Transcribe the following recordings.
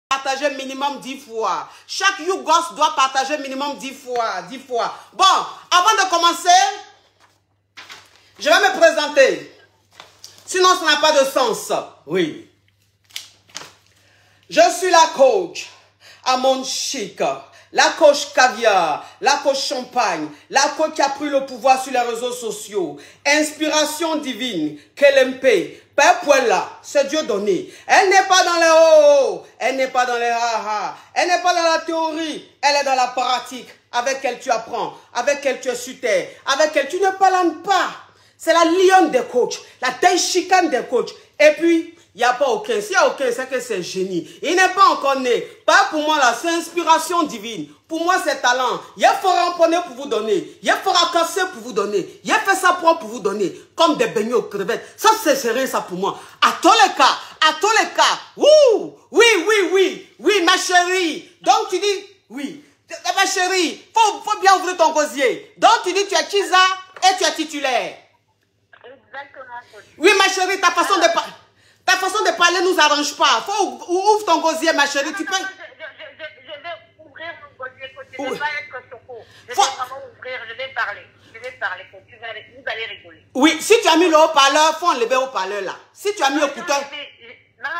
partager minimum 10 fois. Chaque YouGos doit partager minimum 10 fois. 10 fois. Bon, avant de commencer, je vais me présenter. Sinon, ça n'a pas de sens. Oui. Je suis la coach Amon Chic, la coach caviar, la coach champagne, la coach qui a pris le pouvoir sur les réseaux sociaux. Inspiration divine, KLMP. Père Pouella, c'est Dieu donné. Elle n'est pas dans les hauts, elle n'est pas dans les ha-ha, elle n'est pas dans la théorie, elle est dans la pratique. Avec elle tu apprends, avec elle tu es sur terre, avec elle tu ne parles pas. C'est la lionne des coachs, la taille chicane des coachs. Et puis, il n'y a pas aucun. S'il n'y a aucun, c'est que c'est génie. Il n'est pas encore né. Pas pour moi là, c'est inspiration divine. Pour moi, c'est talent. Il a fait ramponner pour vous donner. Il a fait racasser pour vous donner. Il a fait ça pour vous donner. Comme des beignets aux crevettes. Ça, c'est sérieux, ça pour moi. À tous les cas. Ouh, oui, ma chérie. Donc, tu dis, oui. Ma chérie, faut bien ouvrir ton gosier. Donc, tu dis, tu es Chiza et tu es titulaire. Exactement. Oui, ma chérie, ta façon de parler nous arrange pas. Faut ouvre ton gosier, ma chérie. Tu peux... Je vais ouvrir mon gosier. Je ne vais pas être choco. Je vais vraiment ouvrir. Je vais parler. Vous allez rigoler. Oui, si tu as mis le haut-parleur, faut enlever le haut-parleur là. Si tu as mis écouteur... Non,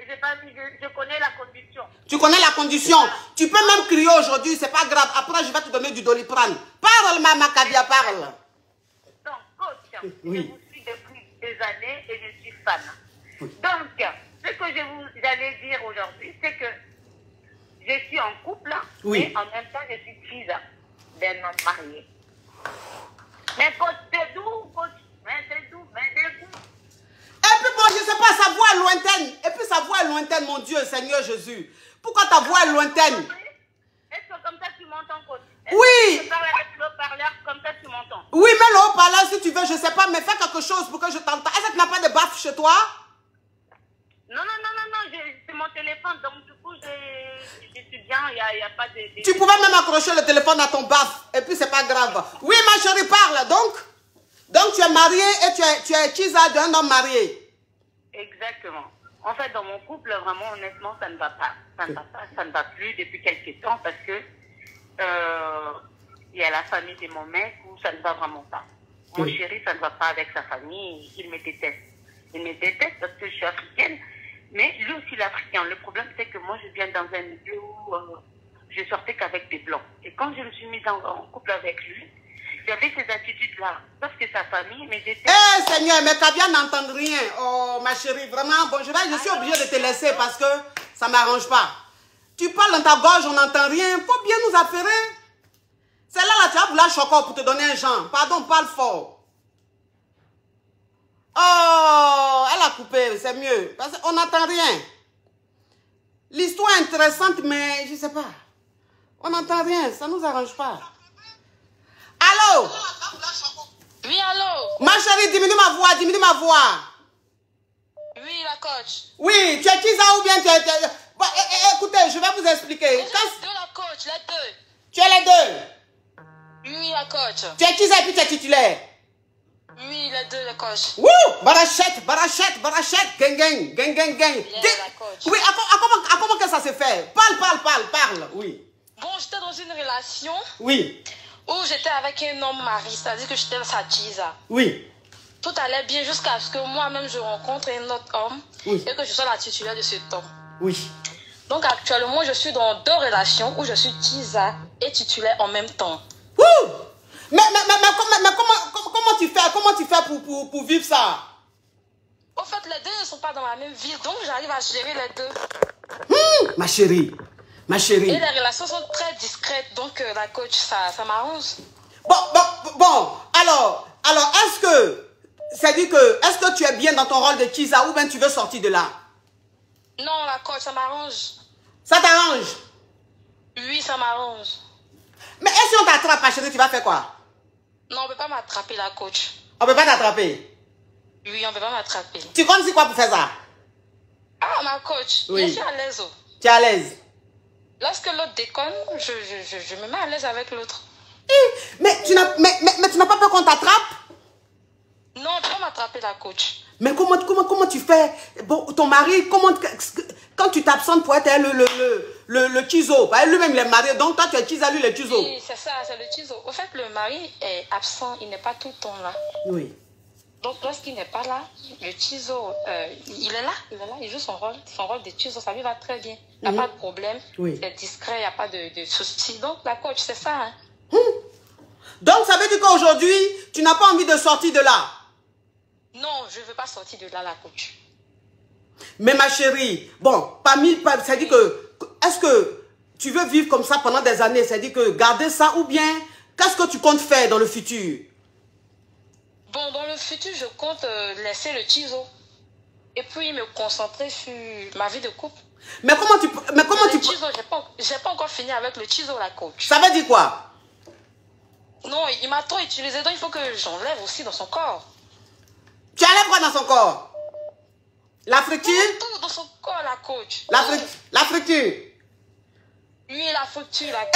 j'ai pas mis. Je connais la condition. Tu connais la condition. Tu peux même crier aujourd'hui, c'est pas grave. Après, je vais te donner du Doliprane. Parle, Mama Kadia, parle. Donc, coach, oui. Je vous suis depuis des années et je suis fan. Oui. Donc, ce que j'allais dire aujourd'hui, c'est que je suis en couple, oui. Et en même temps, je suis fille d'un homme marié. Mais coach, c'est doux, coach. Mais c'est doux, mais c'est doux. Et puis bon, je ne sais pas, sa voix est lointaine. Et puis sa voix est lointaine, mon Dieu, Seigneur Jésus. Pourquoi ta voix est lointaine? Est-ce que comme ça tu m'entends, coach? Oui. Tu parles avec le haut-parleur, comme ça tu m'entends? Oui, mais le haut-parleur, si tu veux, je ne sais pas, mais fais quelque chose pour que je t'entende. Est-ce que tu n'as pas de baffe chez toi? Non, c'est mon téléphone, donc du coup, je suis bien, il n'y a pas de... Tu pouvais même accrocher le téléphone à ton baffe, et puis c'est pas grave. Oui, ma chérie, parle, donc tu es mariée et tu es Chiza d'un homme marié. Exactement. En fait, dans mon couple, vraiment, honnêtement, ça ne va pas. Ça ne va plus depuis quelques temps parce que il y a la famille de mon mec où ça ne va vraiment pas. Mon chéri, ça ne va pas avec sa famille, il me déteste. Il me déteste parce que je suis africaine, mais lui aussi il est africain. Le problème, c'est que moi, je viens dans un milieu où je sortais qu'avec des blancs. Et quand je me suis mise en couple avec lui, j'avais ces attitudes-là. Parce que sa famille me déteste. Eh Seigneur, mais Kabia n'entend rien. Oh ma chérie, vraiment, bon, je suis obligée de te laisser parce que ça ne m'arrange pas. Tu parles dans ta gorge, on n'entend rien. Il faut bien nous affairer. C'est là, tu vas vouloir choquer pour te donner un genre. Pardon, parle fort. Oh, elle a coupé, c'est mieux. Parce qu'on n'entend rien. L'histoire est intéressante, mais je ne sais pas. On n'entend rien, ça ne nous arrange pas. Allô? Oui, allô? Ma chérie, diminue ma voix. Oui, la coach. Oui, tu es Chiza ou bien tu es... Bon, écoutez, je vais vous expliquer. Les deux, la coach, les deux. Tu es les deux? Oui, la coach. Tu es Chiza et puis tu es titulaire? Oui, les deux, la coach. Wouh! Barachette, gang. La coach. Oui, à comment que ça se fait? Parle, oui. Bon, j'étais dans une relation. Oui. Où j'étais avec un homme marié, c'est-à-dire que j'étais sa Chiza. Oui. Tout allait bien jusqu'à ce que moi-même je rencontre un autre homme. Oui. Et que je sois la titulaire de cet homme. Oui. Donc actuellement, je suis dans deux relations où je suis Chiza et titulaire en même temps. Wouh! Mais comment tu fais pour vivre ça? En fait, les deux ne sont pas dans la même ville, donc j'arrive à gérer les deux. Ma chérie. Et les relations sont très discrètes, donc la coach, ça m'arrange. Bon, alors, est-ce que tu es bien dans ton rôle de Chiza ou bien tu veux sortir de là? Non, la coach, ça m'arrange. Ça t'arrange? Oui, ça m'arrange. Mais est-ce qu'on t'attrape, ma chérie, tu vas faire quoi? Non, on ne peut pas m'attraper, la coach. On ne peut pas t'attraper? Oui, on ne peut pas m'attraper. Tu comptes sur quoi pour faire ça? Ah, ma coach, oui. Je suis à l'aise. Tu es à l'aise? Lorsque l'autre déconne, je me mets à l'aise avec l'autre. Mais tu n'as pas peur qu'on t'attrape? Non, on ne peut pas m'attraper, la coach. Mais comment tu fais? Bon, ton mari, quand quand tu t'absentes pour être le Chizo, lui-même il est marié, donc toi tu es Chiza, lui il est Chizo. Oui, c'est ça, c'est le Chizo. Au fait, le mari est absent, il n'est pas tout le temps là. Oui. Donc, lorsqu'il n'est pas là, le Chizo, il est là, il joue son rôle de Chizo, ça lui va très bien. Il n'y a pas de problème, c'est discret, il n'y a pas de soucis. Donc, la coach, c'est ça. Hein. Donc, ça veut dire qu'aujourd'hui, tu n'as pas envie de sortir de là? Non, je ne veux pas sortir de là, la coach. Mais ma chérie, bon, ça dit que, est-ce que tu veux vivre comme ça pendant des années? C'est-à-dire que garder ça ou bien, qu'est-ce que tu comptes faire dans le futur? Bon, dans le futur, je compte laisser le Chizo et puis me concentrer sur ma vie de couple. Mais comment tu... Chizo, j'ai pas encore fini avec le Chizo, la coach. Ça veut dire quoi? Non, il m'a trop utilisé, donc il faut que j'enlève aussi dans son corps. Tu enlèves quoi dans son corps? La friture? Tout dans son corps, la coach. La friture? Oui, la friture, la coach.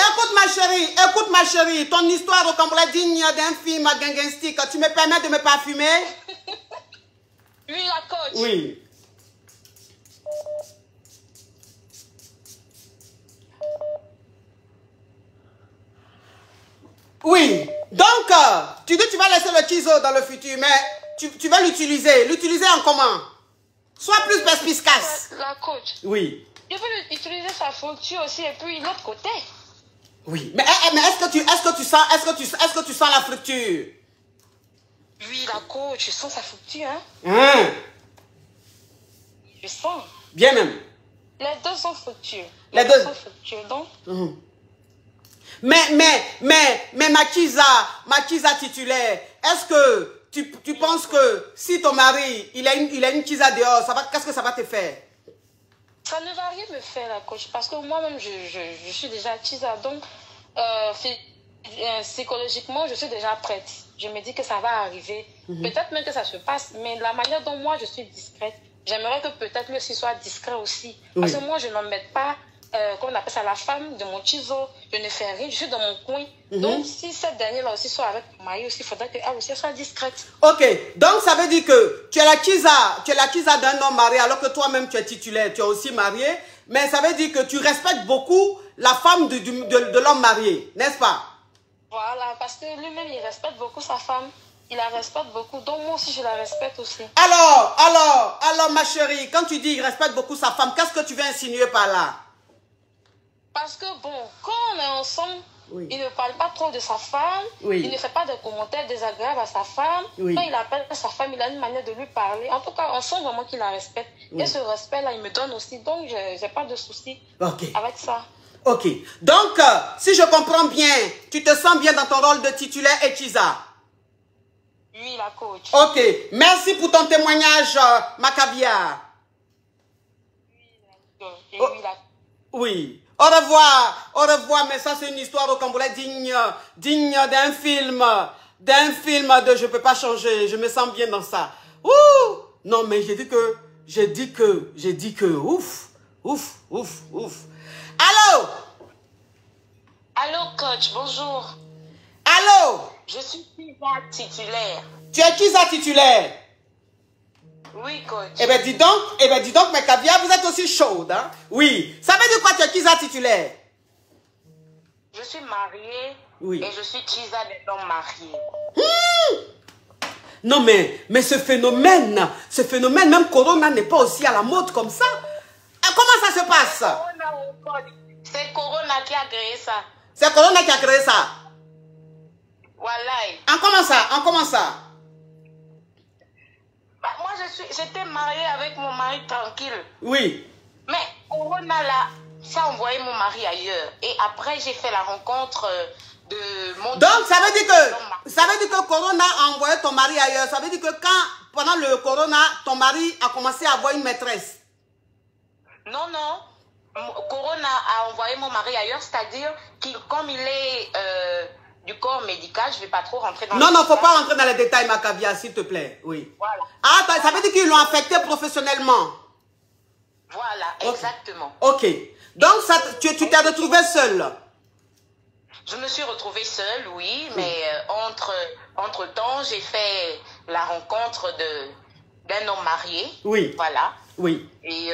Écoute ma chérie, ton histoire ressemble digne d'un film gangastique. Tu me permets de me parfumer? Oui, la coach. Oui. Oui. Donc, tu dis que tu vas laisser le Chizo dans le futur, mais tu vas l'utiliser. L'utiliser en comment? Sois plus perspicace. La coach. Oui. Je peux utiliser sa friture aussi et puis l'autre côté. Oui. Mais est-ce que tu sens la friture? Oui, la coach, je sens sa friture, hein. Je sens. Bien même. Les deux sont fructueux. Les deux sont fructueux, donc. Mais ma Chiza titulaire, est-ce que tu penses que si ton mari, il a une Chiza dehors, qu'est-ce que ça va te faire? Ça ne va rien me faire, la coach, parce que moi-même, je suis déjà Chiza, donc psychologiquement, je suis déjà prête. Je me dis que ça va arriver. Peut-être même que ça se passe, mais la manière dont moi, je suis discrète, j'aimerais que peut-être lui aussi soit discret aussi. Parce que moi, je ne m'embête pas, comme on appelle ça, la femme de mon Chizo. Je ne fais rien, je suis dans mon coin. Donc, si cette dernière-là aussi soit avec mon mari aussi, il faudrait qu'elle aussi soit discrète. Ok, donc ça veut dire que tu es la Chiza d'un homme marié, alors que toi-même tu es titulaire, tu es aussi marié. Mais ça veut dire que tu respectes beaucoup la femme de l'homme marié, n'est-ce pas? Voilà, parce que lui-même, il respecte beaucoup sa femme. Il la respecte beaucoup, donc moi aussi je la respecte aussi. Alors ma chérie, quand tu dis il respecte beaucoup sa femme, qu'est-ce que tu veux insinuer par là? Parce que bon, quand on est ensemble, il ne parle pas trop de sa femme, il ne fait pas de commentaires désagréables à sa femme. Quand il appelle sa femme, il a une manière de lui parler. En tout cas, on sent vraiment qu'il la respecte. Et ce respect-là, il me donne aussi, donc je n'ai pas de souci avec ça. Ok, donc si je comprends bien, tu te sens bien dans ton rôle de titulaire et Chiza? Oui, la coach. Ok, merci pour ton témoignage, Macabia. Oui, au revoir, mais ça c'est une histoire au Cambodge digne d'un film de je peux pas changer, je me sens bien dans ça. Ouh, non mais j'ai dit que, ouf. Allô? Allô, coach, bonjour. Allô? Je suis Chiza titulaire. Tu es Chiza titulaire? Oui, coach. Eh bien, dis donc, mes caviar, vous êtes aussi chaude, hein? Oui. Ça veut dire quoi, tu es Chiza titulaire? Je suis mariée. Oui. Et je suis Chiza des hommes mariés. Non, mais ce phénomène, même Corona n'est pas aussi à la mode comme ça. Comment ça se passe? C'est Corona qui a créé ça. C'est Corona qui a créé ça? Voilà. En comment ça? Bah, moi, j'étais mariée avec mon mari tranquille. Oui. Mais Corona, là, ça a envoyé mon mari ailleurs. Et après, j'ai fait la rencontre de mon... Donc, ça veut dire que Corona a envoyé ton mari ailleurs. Ça veut dire que pendant le Corona, ton mari a commencé à avoir une maîtresse. Non. Corona a envoyé mon mari ailleurs, c'est-à-dire comme il est du corps médical, je ne vais pas trop rentrer dans les détails. Non, il ne faut pas rentrer dans les détails, Macabia, s'il te plaît. Oui. Voilà. Ah, ça veut dire qu'ils l'ont affecté professionnellement. Voilà, exactement. Ok. Donc, tu t'es retrouvée seule? Je me suis retrouvée seule, oui, mais entre-temps, j'ai fait la rencontre d'un homme marié. Oui. Voilà. Oui. Et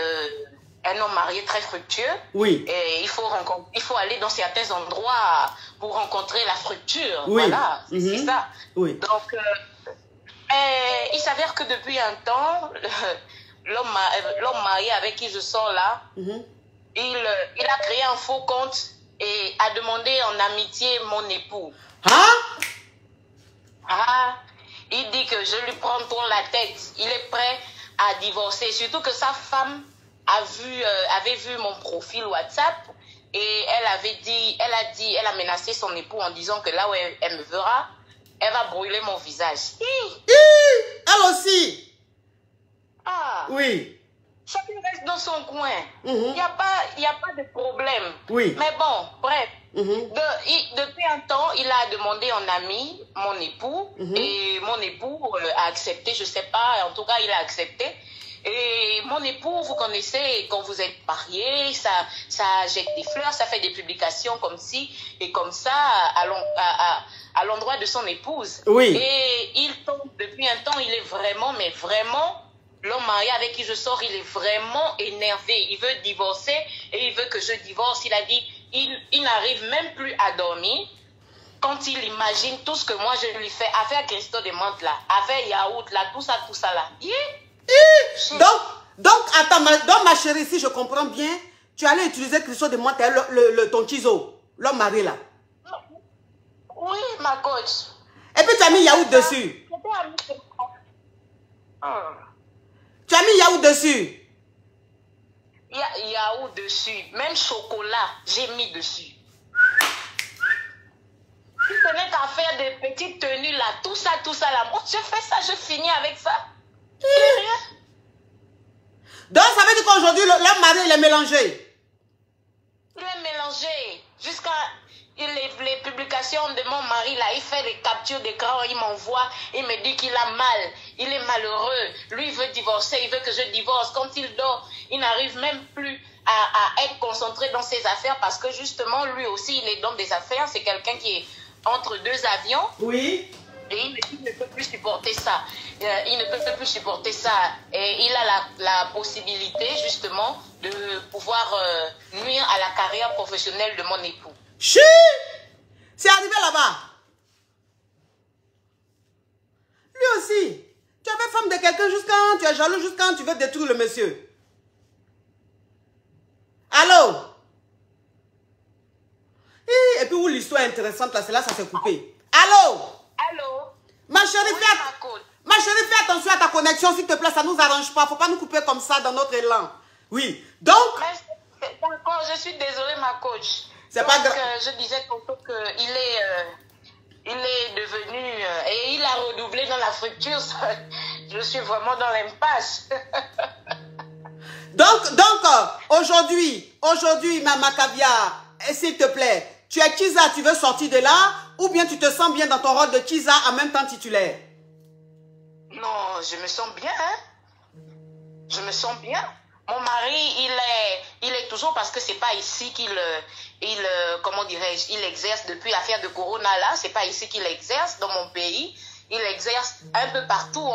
un homme marié très fructueux. Oui. Et il faut aller dans certains endroits pour rencontrer la fructure. Oui. Voilà, c'est ça. Oui. Donc, il s'avère que depuis un temps, l'homme marié avec qui je sors là, il a créé un faux compte et a demandé en amitié mon époux. Il dit que je lui prends pour la tête. Il est prêt à divorcer. Surtout que sa femme avait vu mon profil WhatsApp et elle a menacé son époux en disant que là où elle me verra, elle va brûler mon visage. Elle aussi. Oui. Chacun reste dans son coin. Il n'y a pas de problème. Oui. Mais bon, bref. Depuis un temps, il a demandé en ami mon époux et mon époux a accepté, je ne sais pas, en tout cas il a accepté. Et mon époux, vous connaissez, quand vous êtes mariés, ça jette des fleurs, ça fait des publications comme ci et comme ça à l'endroit de son épouse. Oui. Et il tombe depuis un temps, il est vraiment, mais vraiment, l'homme marié avec qui je sors, il est vraiment énervé. Il veut divorcer et il veut que je divorce. Il a dit, il n'arrive même plus à dormir quand il imagine tout ce que moi je lui fais. Affaire Christo de Mantes là, affaire Yaourt là, tout ça là. Donc, attends, ma chérie, si je comprends bien, tu allais utiliser Christo de Mantes, ton Chizo, l'homme marié là. Oui, ma coach. Et puis tu as mis yaourt dessus. Tu as mis yaourt dessus. Yaourt dessus. Même chocolat, j'ai mis dessus. Tu tenais qu'à faire des petites tenues là, tout ça là. Moi, je fais ça, je finis avec ça. Rien. Donc, ça veut dire qu'aujourd'hui, l'homme marié, il est mélangé. Il est mélangé. Jusqu'à les publications de mon mari, là, il fait des captures d'écran, il m'envoie, il me dit qu'il a mal, il est malheureux. Lui, il veut divorcer, il veut que je divorce. Quand il dort, il n'arrive même plus à être concentré dans ses affaires parce que justement, lui aussi, il est dans des affaires. C'est quelqu'un qui est entre deux avions. Oui. Et il ne peut plus supporter ça. Il ne peut plus supporter ça. Et il a la possibilité, justement, de pouvoir nuire à la carrière professionnelle de mon époux. C'est arrivé là-bas. Lui aussi. Tu avais femme de quelqu'un jusqu'à tu es jaloux jusqu'à tu veux détruire le monsieur. Allô? Et puis où l'histoire est intéressante là, c'est là ça s'est coupé. Allô? Allô? Ma chérie, Oui, fais attention à ta connexion s'il te plaît, ça ne nous arrange pas. Faut pas nous couper comme ça dans notre élan. Oui. Donc. D'accord, je suis désolée ma coach. C'est pas grave. Je disais tantôt qu'il est devenu et il a redoublé dans la fructure. Je suis vraiment dans l'impasse. donc aujourd'hui, Maman Caviar, s'il te plaît, tu es Kiza, tu veux sortir de là ou bien tu te sens bien dans ton rôle de Kiza en même temps titulaire? Non, je me sens bien. Hein? Je me sens bien. Mon mari, il est toujours parce que c'est pas ici comment dirais-je, il exerce depuis l'affaire de Corona là, c'est pas ici qu'il exerce dans mon pays. Il exerce un peu partout,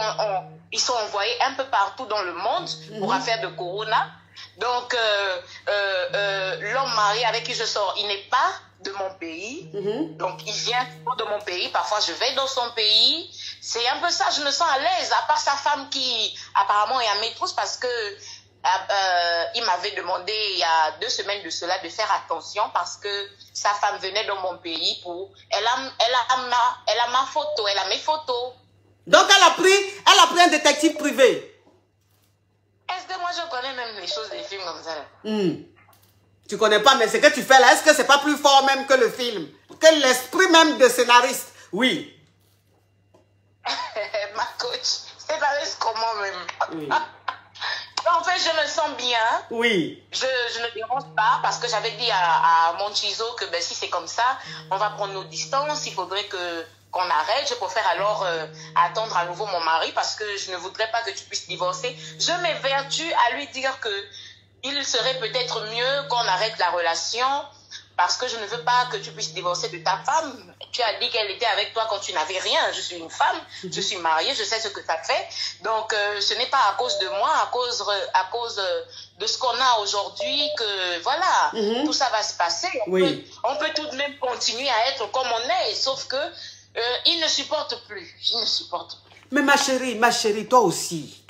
ils sont envoyés un peu partout dans le monde pour affaire de Corona. Donc, l'homme marié avec qui je sors, il n'est pas de mon pays. Donc, il vient de mon pays. Parfois, je vais dans son pays. C'est un peu ça, je me sens à l'aise, à part sa femme qui apparemment est à mes trousses parce que il m'avait demandé il y a 2 semaines de cela de faire attention parce que sa femme venait dans mon pays pour... Elle a ma photo, elle a mes photos. Donc elle a pris un détective privé. Est-ce que moi je connais même les choses des films comme ça? Tu connais pas, mais ce que tu fais là, est-ce que c'est pas plus fort même que le film? Que l'esprit même de scénariste? Oui. Ma coach, scénariste comment même? Oui. En fait, je me sens bien. Oui. Je ne dérange pas parce que j'avais dit à mon Chizo que ben, si c'est comme ça, on va prendre nos distances. Il faudrait qu'on arrête. Je préfère alors attendre à nouveau mon mari parce que je ne voudrais pas que tu puisses divorcer. Je m'évertue à lui dire que il serait peut-être mieux qu'on arrête la relation parce que je ne veux pas que tu puisses divorcer de ta femme. Tu as dit qu'elle était avec toi quand tu n'avais rien. Je suis une femme, je suis mariée, je sais ce que ça fait. Donc, ce n'est pas à cause de moi, à cause de ce qu'on a aujourd'hui que, voilà, tout ça va se passer. On peut tout de même continuer à être comme on est, sauf que il ne supporte plus. Il ne supporte plus. Mais ma chérie, toi aussi.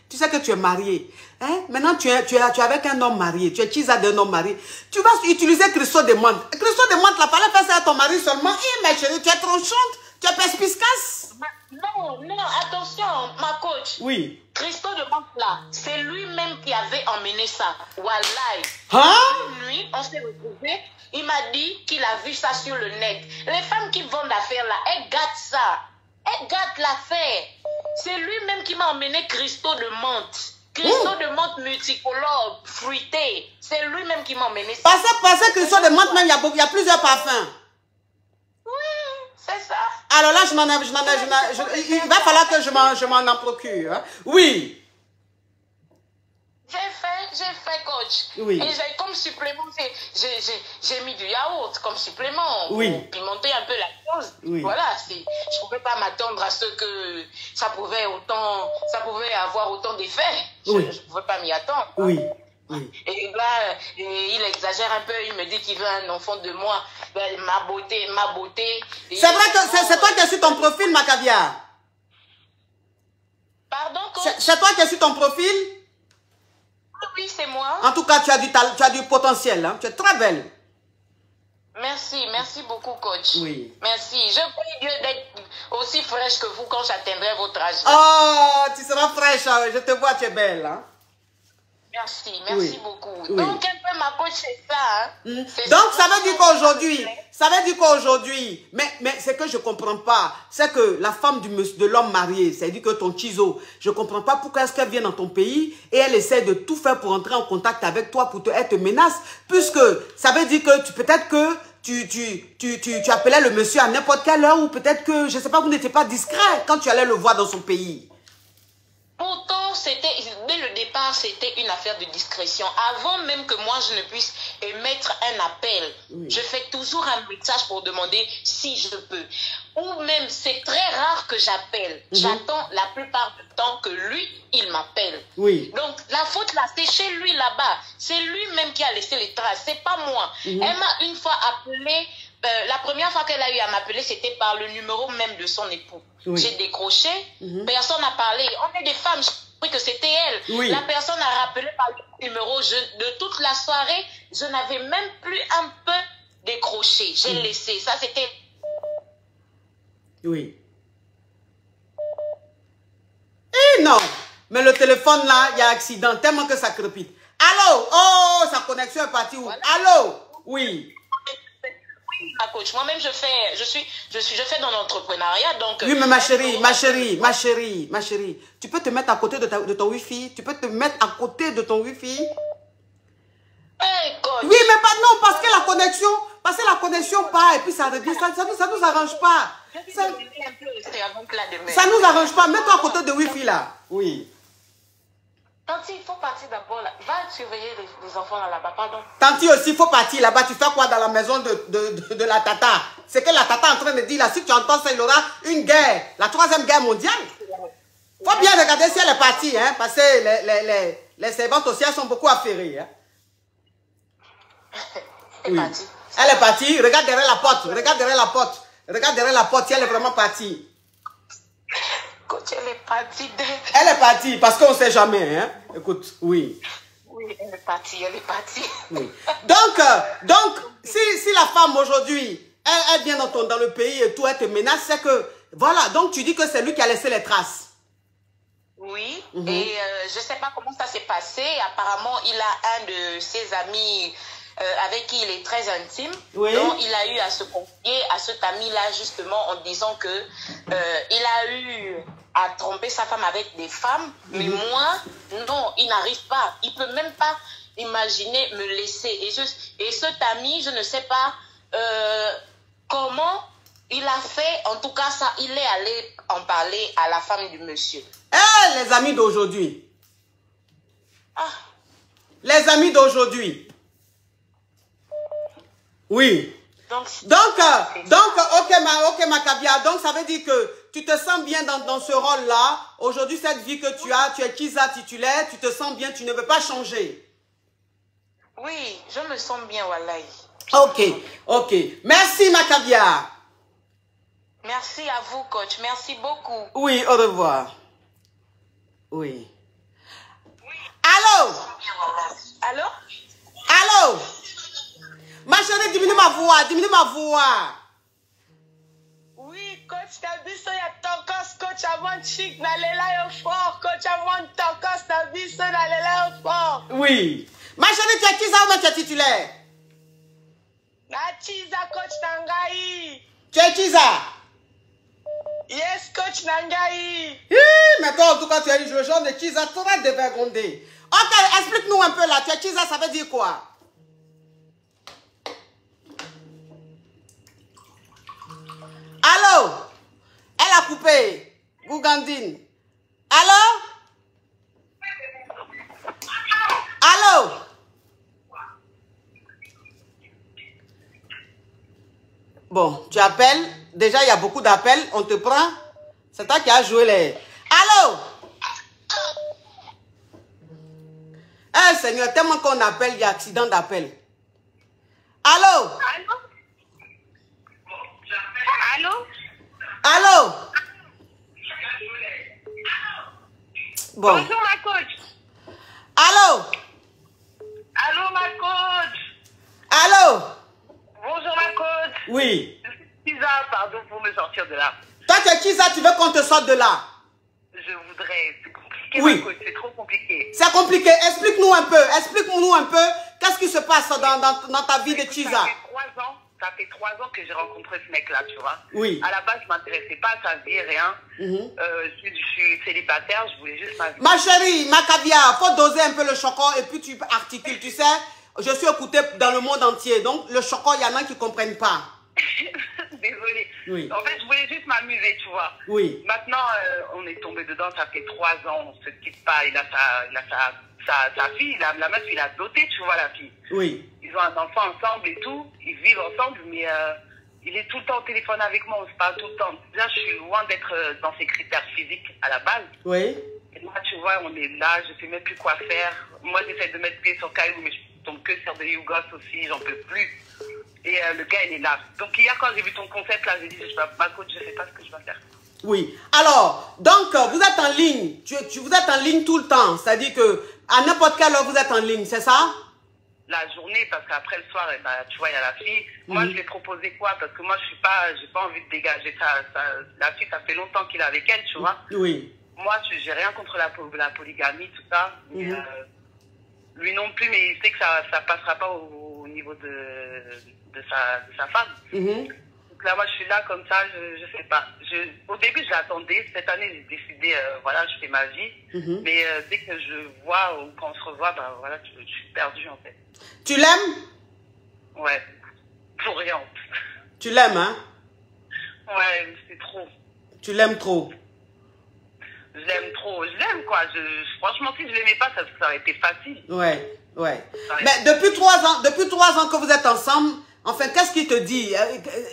Tu sais que tu es mariée. Hein? Maintenant, tu es avec un homme marié. Tu es Chisa d'un homme marié. Tu vas utiliser Christo de Monte. Christo de Monte, la fallait faire ça à ton mari seulement. Et ma chérie, tu es tranchante. Tu es perspicace. Non, attention, ma coach. Oui. Christo de Monte là, c'est lui-même qui avait emmené ça. Wallahi. Hein? Une nuit, on s'est retrouvés. Il m'a dit qu'il a vu ça sur le net. Les femmes qui vendent l'affaire là, elles gâtent ça. Elle gâte l'affaire. C'est lui-même qui m'a emmené Christo de Monte. Christo de Monte multicolore, fruité. C'est lui-même qui m'a emmené ça. Parce que Christo de Monte même, il y a plusieurs parfums. Oui, c'est ça. Alors là, il va falloir que je m'en en procure. Hein? Oui. J'ai fait coach. Oui. Et comme supplément, j'ai mis du yaourt comme supplément. Oui. Pour pimenter un peu la chose. Oui. Voilà, je ne pouvais pas m'attendre à ce que ça pouvait avoir autant d'effets. Oui. Je ne pouvais pas m'y attendre. Oui. Et là, il exagère un peu, il me dit qu'il veut un enfant de moi. Ben, ma beauté. C'est vrai que c'est toi qui es sur ton profil, ma caviar. Pardon, coach? C'est toi qui es sur ton profil? Oui, c'est moi. En tout cas, tu as du potentiel. Hein? Tu es très belle. Merci beaucoup, coach. Oui. Merci. Je prie Dieu d'être aussi fraîche que vous quand j'atteindrai votre âge. Oh, tu seras fraîche. Je te vois, tu es belle. Hein? Merci beaucoup. Oui. Donc, un peu ma coach, c'est ça. Hein? Donc, ça veut dire qu'aujourd'hui, mais ce que je ne comprends pas, c'est que la femme de l'homme marié, c'est-à-dire que ton chizo, je ne comprends pas pourquoi est-ce qu'elle vient dans ton pays et elle essaie de tout faire pour entrer en contact avec toi, elle te menace, puisque ça veut dire que peut-être que tu appelais le monsieur à n'importe quelle heure ou peut-être que, je ne sais pas, vous n'étiez pas discret quand tu allais le voir dans son pays. Pourtant, dès le départ, c'était une affaire de discrétion. Avant même que moi, je ne puisse émettre un appel, je fais toujours un message pour demander si je peux. Ou même, c'est très rare que j'appelle. J'attends la plupart du temps que lui, il m'appelle. Oui. Donc, la faute, là, c'est chez lui, là-bas. C'est lui-même qui a laissé les traces. C'est pas moi. Elle m'a une fois appelé. La première fois qu'elle a eu à m'appeler, c'était par le numéro même de son époux. J'ai décroché, personne n'a parlé. On est des femmes, j'ai compris que c'était elle. La personne a rappelé par le numéro. De toute la soirée, je n'avais même plus un peu décroché. J'ai laissé. Ça, c'était... Oui. Eh non, mais le téléphone là, il y a accident, tellement que ça crépite. Allô? Oh, sa connexion est partie où? Voilà. Allô? Oui. Ma coach, moi-même je fais dans l'entrepreneuriat, donc... Oui, mais ma chérie, tu peux te mettre à côté de ton wifi? Tu peux te mettre à côté de ton wifi? Hey, coach. Oui, mais pas non, parce que la connexion part et puis ça revient, ça nous arrange pas. Ça nous arrange pas, mets-toi à côté de wifi là. Oui. Tanti, il faut partir d'abord là. Va surveiller les enfants là-bas, pardon. Tanti aussi, il faut partir là-bas. Tu fais quoi dans la maison de la tata? C'est que la tata est en train de dire là, si tu entends ça, il y aura une guerre, la 3e guerre mondiale. Il faut bien regarder si elle est partie, hein, parce que les servantes aussi, elles sont beaucoup affairées. Hein. Oui. Elle est partie, regarde derrière la porte, regarde derrière la porte si elle est vraiment partie. Coach, elle est partie. Elle est partie parce qu'on ne sait jamais. Hein? Écoute, oui. Oui, elle est partie. Oui. Donc si la femme aujourd'hui, elle vient dans le pays et tout, elle te menace, c'est que, voilà, donc tu dis que c'est lui qui a laissé les traces. Oui, et je ne sais pas comment ça s'est passé. Apparemment, il a un de ses amis avec qui il est très intime. Oui. Donc, il a eu à se confier à cet ami-là, justement, en disant que il a eu à tromper sa femme avec des femmes. Mais moi, non, il n'arrive pas. Il ne peut même pas imaginer me laisser. Et cet ami, je ne sais pas comment il a fait. En tout cas, ça, il est allé en parler à la femme du monsieur. Eh, les amis d'aujourd'hui. Ah. Les amis d'aujourd'hui. Oui. Donc, ok, Macavia. Donc, ça veut dire que tu te sens bien dans ce rôle-là. Aujourd'hui, cette vie que tu as, tu es Kiza titulaire, tu te sens bien, tu ne veux pas changer. Oui, je me sens bien, Wallahi. Ok. Merci, Macavia. Merci à vous, coach. Merci beaucoup. Oui, au revoir. Oui. Allô? Allô? Ma chérie, diminue ma voix. Oui, coach, t'as vu ça, il y a Tokos, coach, avant chic, d'aller l'aéroport, coach, avant Tokos, t'as vu ça, d'aller l'aéroport. Oui. Ma chérie, tu es Kiza ou tu es titulaire? La Kiza, coach, Nangaï. Tu es Kiza? Yes, coach, Nangaï. Mais toi, en tout cas, tu es le genre de Kiza, tu vas dévergonder. Ok, explique-nous un peu là. Tu es Kiza, ça veut dire quoi? Allô? Elle a coupé. Bougandine. Allô? Allô? Bon, tu appelles. Déjà, il y a beaucoup d'appels. On te prend. C'est toi qui as joué les... Allô? Eh, Seigneur, tellement qu'on appelle, il y a accident d'appel. Allô? Allô? Bon. Bonjour ma coach. Allô? Allô ma coach. Allô? Bonjour ma coach. Oui. Je suis Kiza, pardon pour me sortir de là. Toi, tu es qui ça? Tu veux qu'on te sorte de là? Je voudrais. C'est compliqué Oui. ma coach, c'est trop compliqué. C'est compliqué. Explique-nous un peu. Explique-nous un peu. Qu'est-ce qui se passe dans ta vie de Kiza? Ça fait 3 ans que j'ai rencontré ce mec-là, tu vois. Oui. À la base, je ne m'intéressais pas à sa vie, rien. Je suis célibataire, je voulais juste ma vie. Ma chérie, Macavia, faut doser un peu le chocolat et puis tu articules. Tu sais, je suis écoutée dans le monde entier. Donc, le chocolat, il y en a qui ne comprennent pas. Désolée. Oui. En fait, je voulais juste m'amuser, tu vois. Oui. Maintenant, on est tombé dedans, ça fait 3 ans, on se quitte pas. Il a sa fille, la meuf, il a doté, tu vois, la fille. Oui. Ils ont un enfant ensemble et tout. Ils vivent ensemble, mais il est tout le temps au téléphone avec moi, on se parle tout le temps. Déjà, je suis loin d'être dans ses critères physiques à la base. Oui. Et moi, tu vois, on est là, je sais même plus quoi faire. Moi, j'essaie de mettre pied sur Caillou, mais je tombe que sur des Yougos aussi, j'en peux plus. Et le gars, il est là. Donc hier, quand j'ai vu ton concept, là, j'ai dit, ma coach, je sais pas ce que je vais faire. Oui. Alors, donc, vous êtes en ligne. Vous êtes en ligne tout le temps. C'est-à-dire que à n'importe quelle heure, vous êtes en ligne, c'est ça? La journée, parce qu'après le soir, eh ben, tu vois, il y a la fille. Moi, je vais proposer quoi? Parce que moi, j'ai pas envie de dégager ça. La fille, ça fait longtemps qu'il est avec elle, tu vois. Oui. Moi, j'ai rien contre la polygamie, tout ça. Mais, lui non plus, mais il sait que ça passera pas au niveau de sa femme. Donc là, moi, je suis là comme ça, je sais pas. Au début, je l'attendais. Cette année, j'ai décidé, voilà, je fais ma vie. Mais dès que je vois ou qu'on se revoit, ben voilà, je suis perdue, en fait. Tu l'aimes? Ouais, pour rien. Tu l'aimes, hein? Ouais, c'est trop. Tu l'aimes trop? Je l'aime trop. Je l'aime, quoi. Franchement, si je l'aimais pas, ça aurait été facile. Ouais, ouais. Mais depuis 3 ans que vous êtes ensemble, enfin, qu'est-ce qu'il te dit?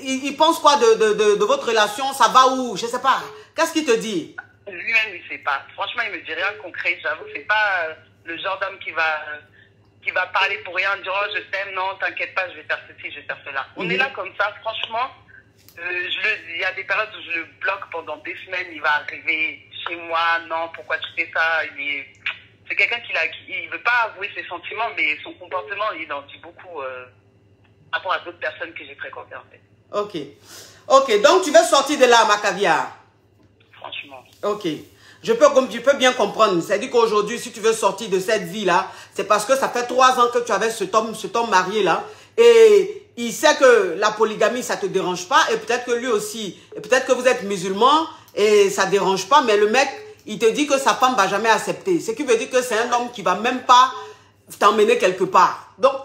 Il pense quoi de votre relation? Ça va où? Je sais pas. Qu'est-ce qu'il te dit? Lui-même, il sait pas. Franchement, il me dit rien de concret. J'avoue, c'est pas le genre d'homme qui va parler pour rien, dire oh, je t'aime, non, t'inquiète pas, je vais faire ceci, je vais faire cela. On est là comme ça, franchement. Il y a des périodes où je le bloque pendant des semaines, il va arriver chez moi, non, pourquoi tu fais ça? C'est quelqu'un qui ne veut pas avouer ses sentiments, mais son comportement, il en dit beaucoup par rapport à d'autres personnes que j'ai fréquentées, en fait. Ok. Ok, donc tu veux sortir de là, Macavia? Franchement. Ok. Je peux bien comprendre. C'est-à-dire qu'aujourd'hui, si tu veux sortir de cette vie-là, c'est parce que ça fait 3 ans que tu avais cet homme marié-là. Et il sait que la polygamie, ça ne te dérange pas. Et peut-être que lui aussi, et peut-être que vous êtes musulman et ça ne dérange pas. Mais le mec, il te dit que sa femme ne va jamais accepter. Ce qui veut dire que c'est un homme qui ne va même pas t'emmener quelque part. Donc,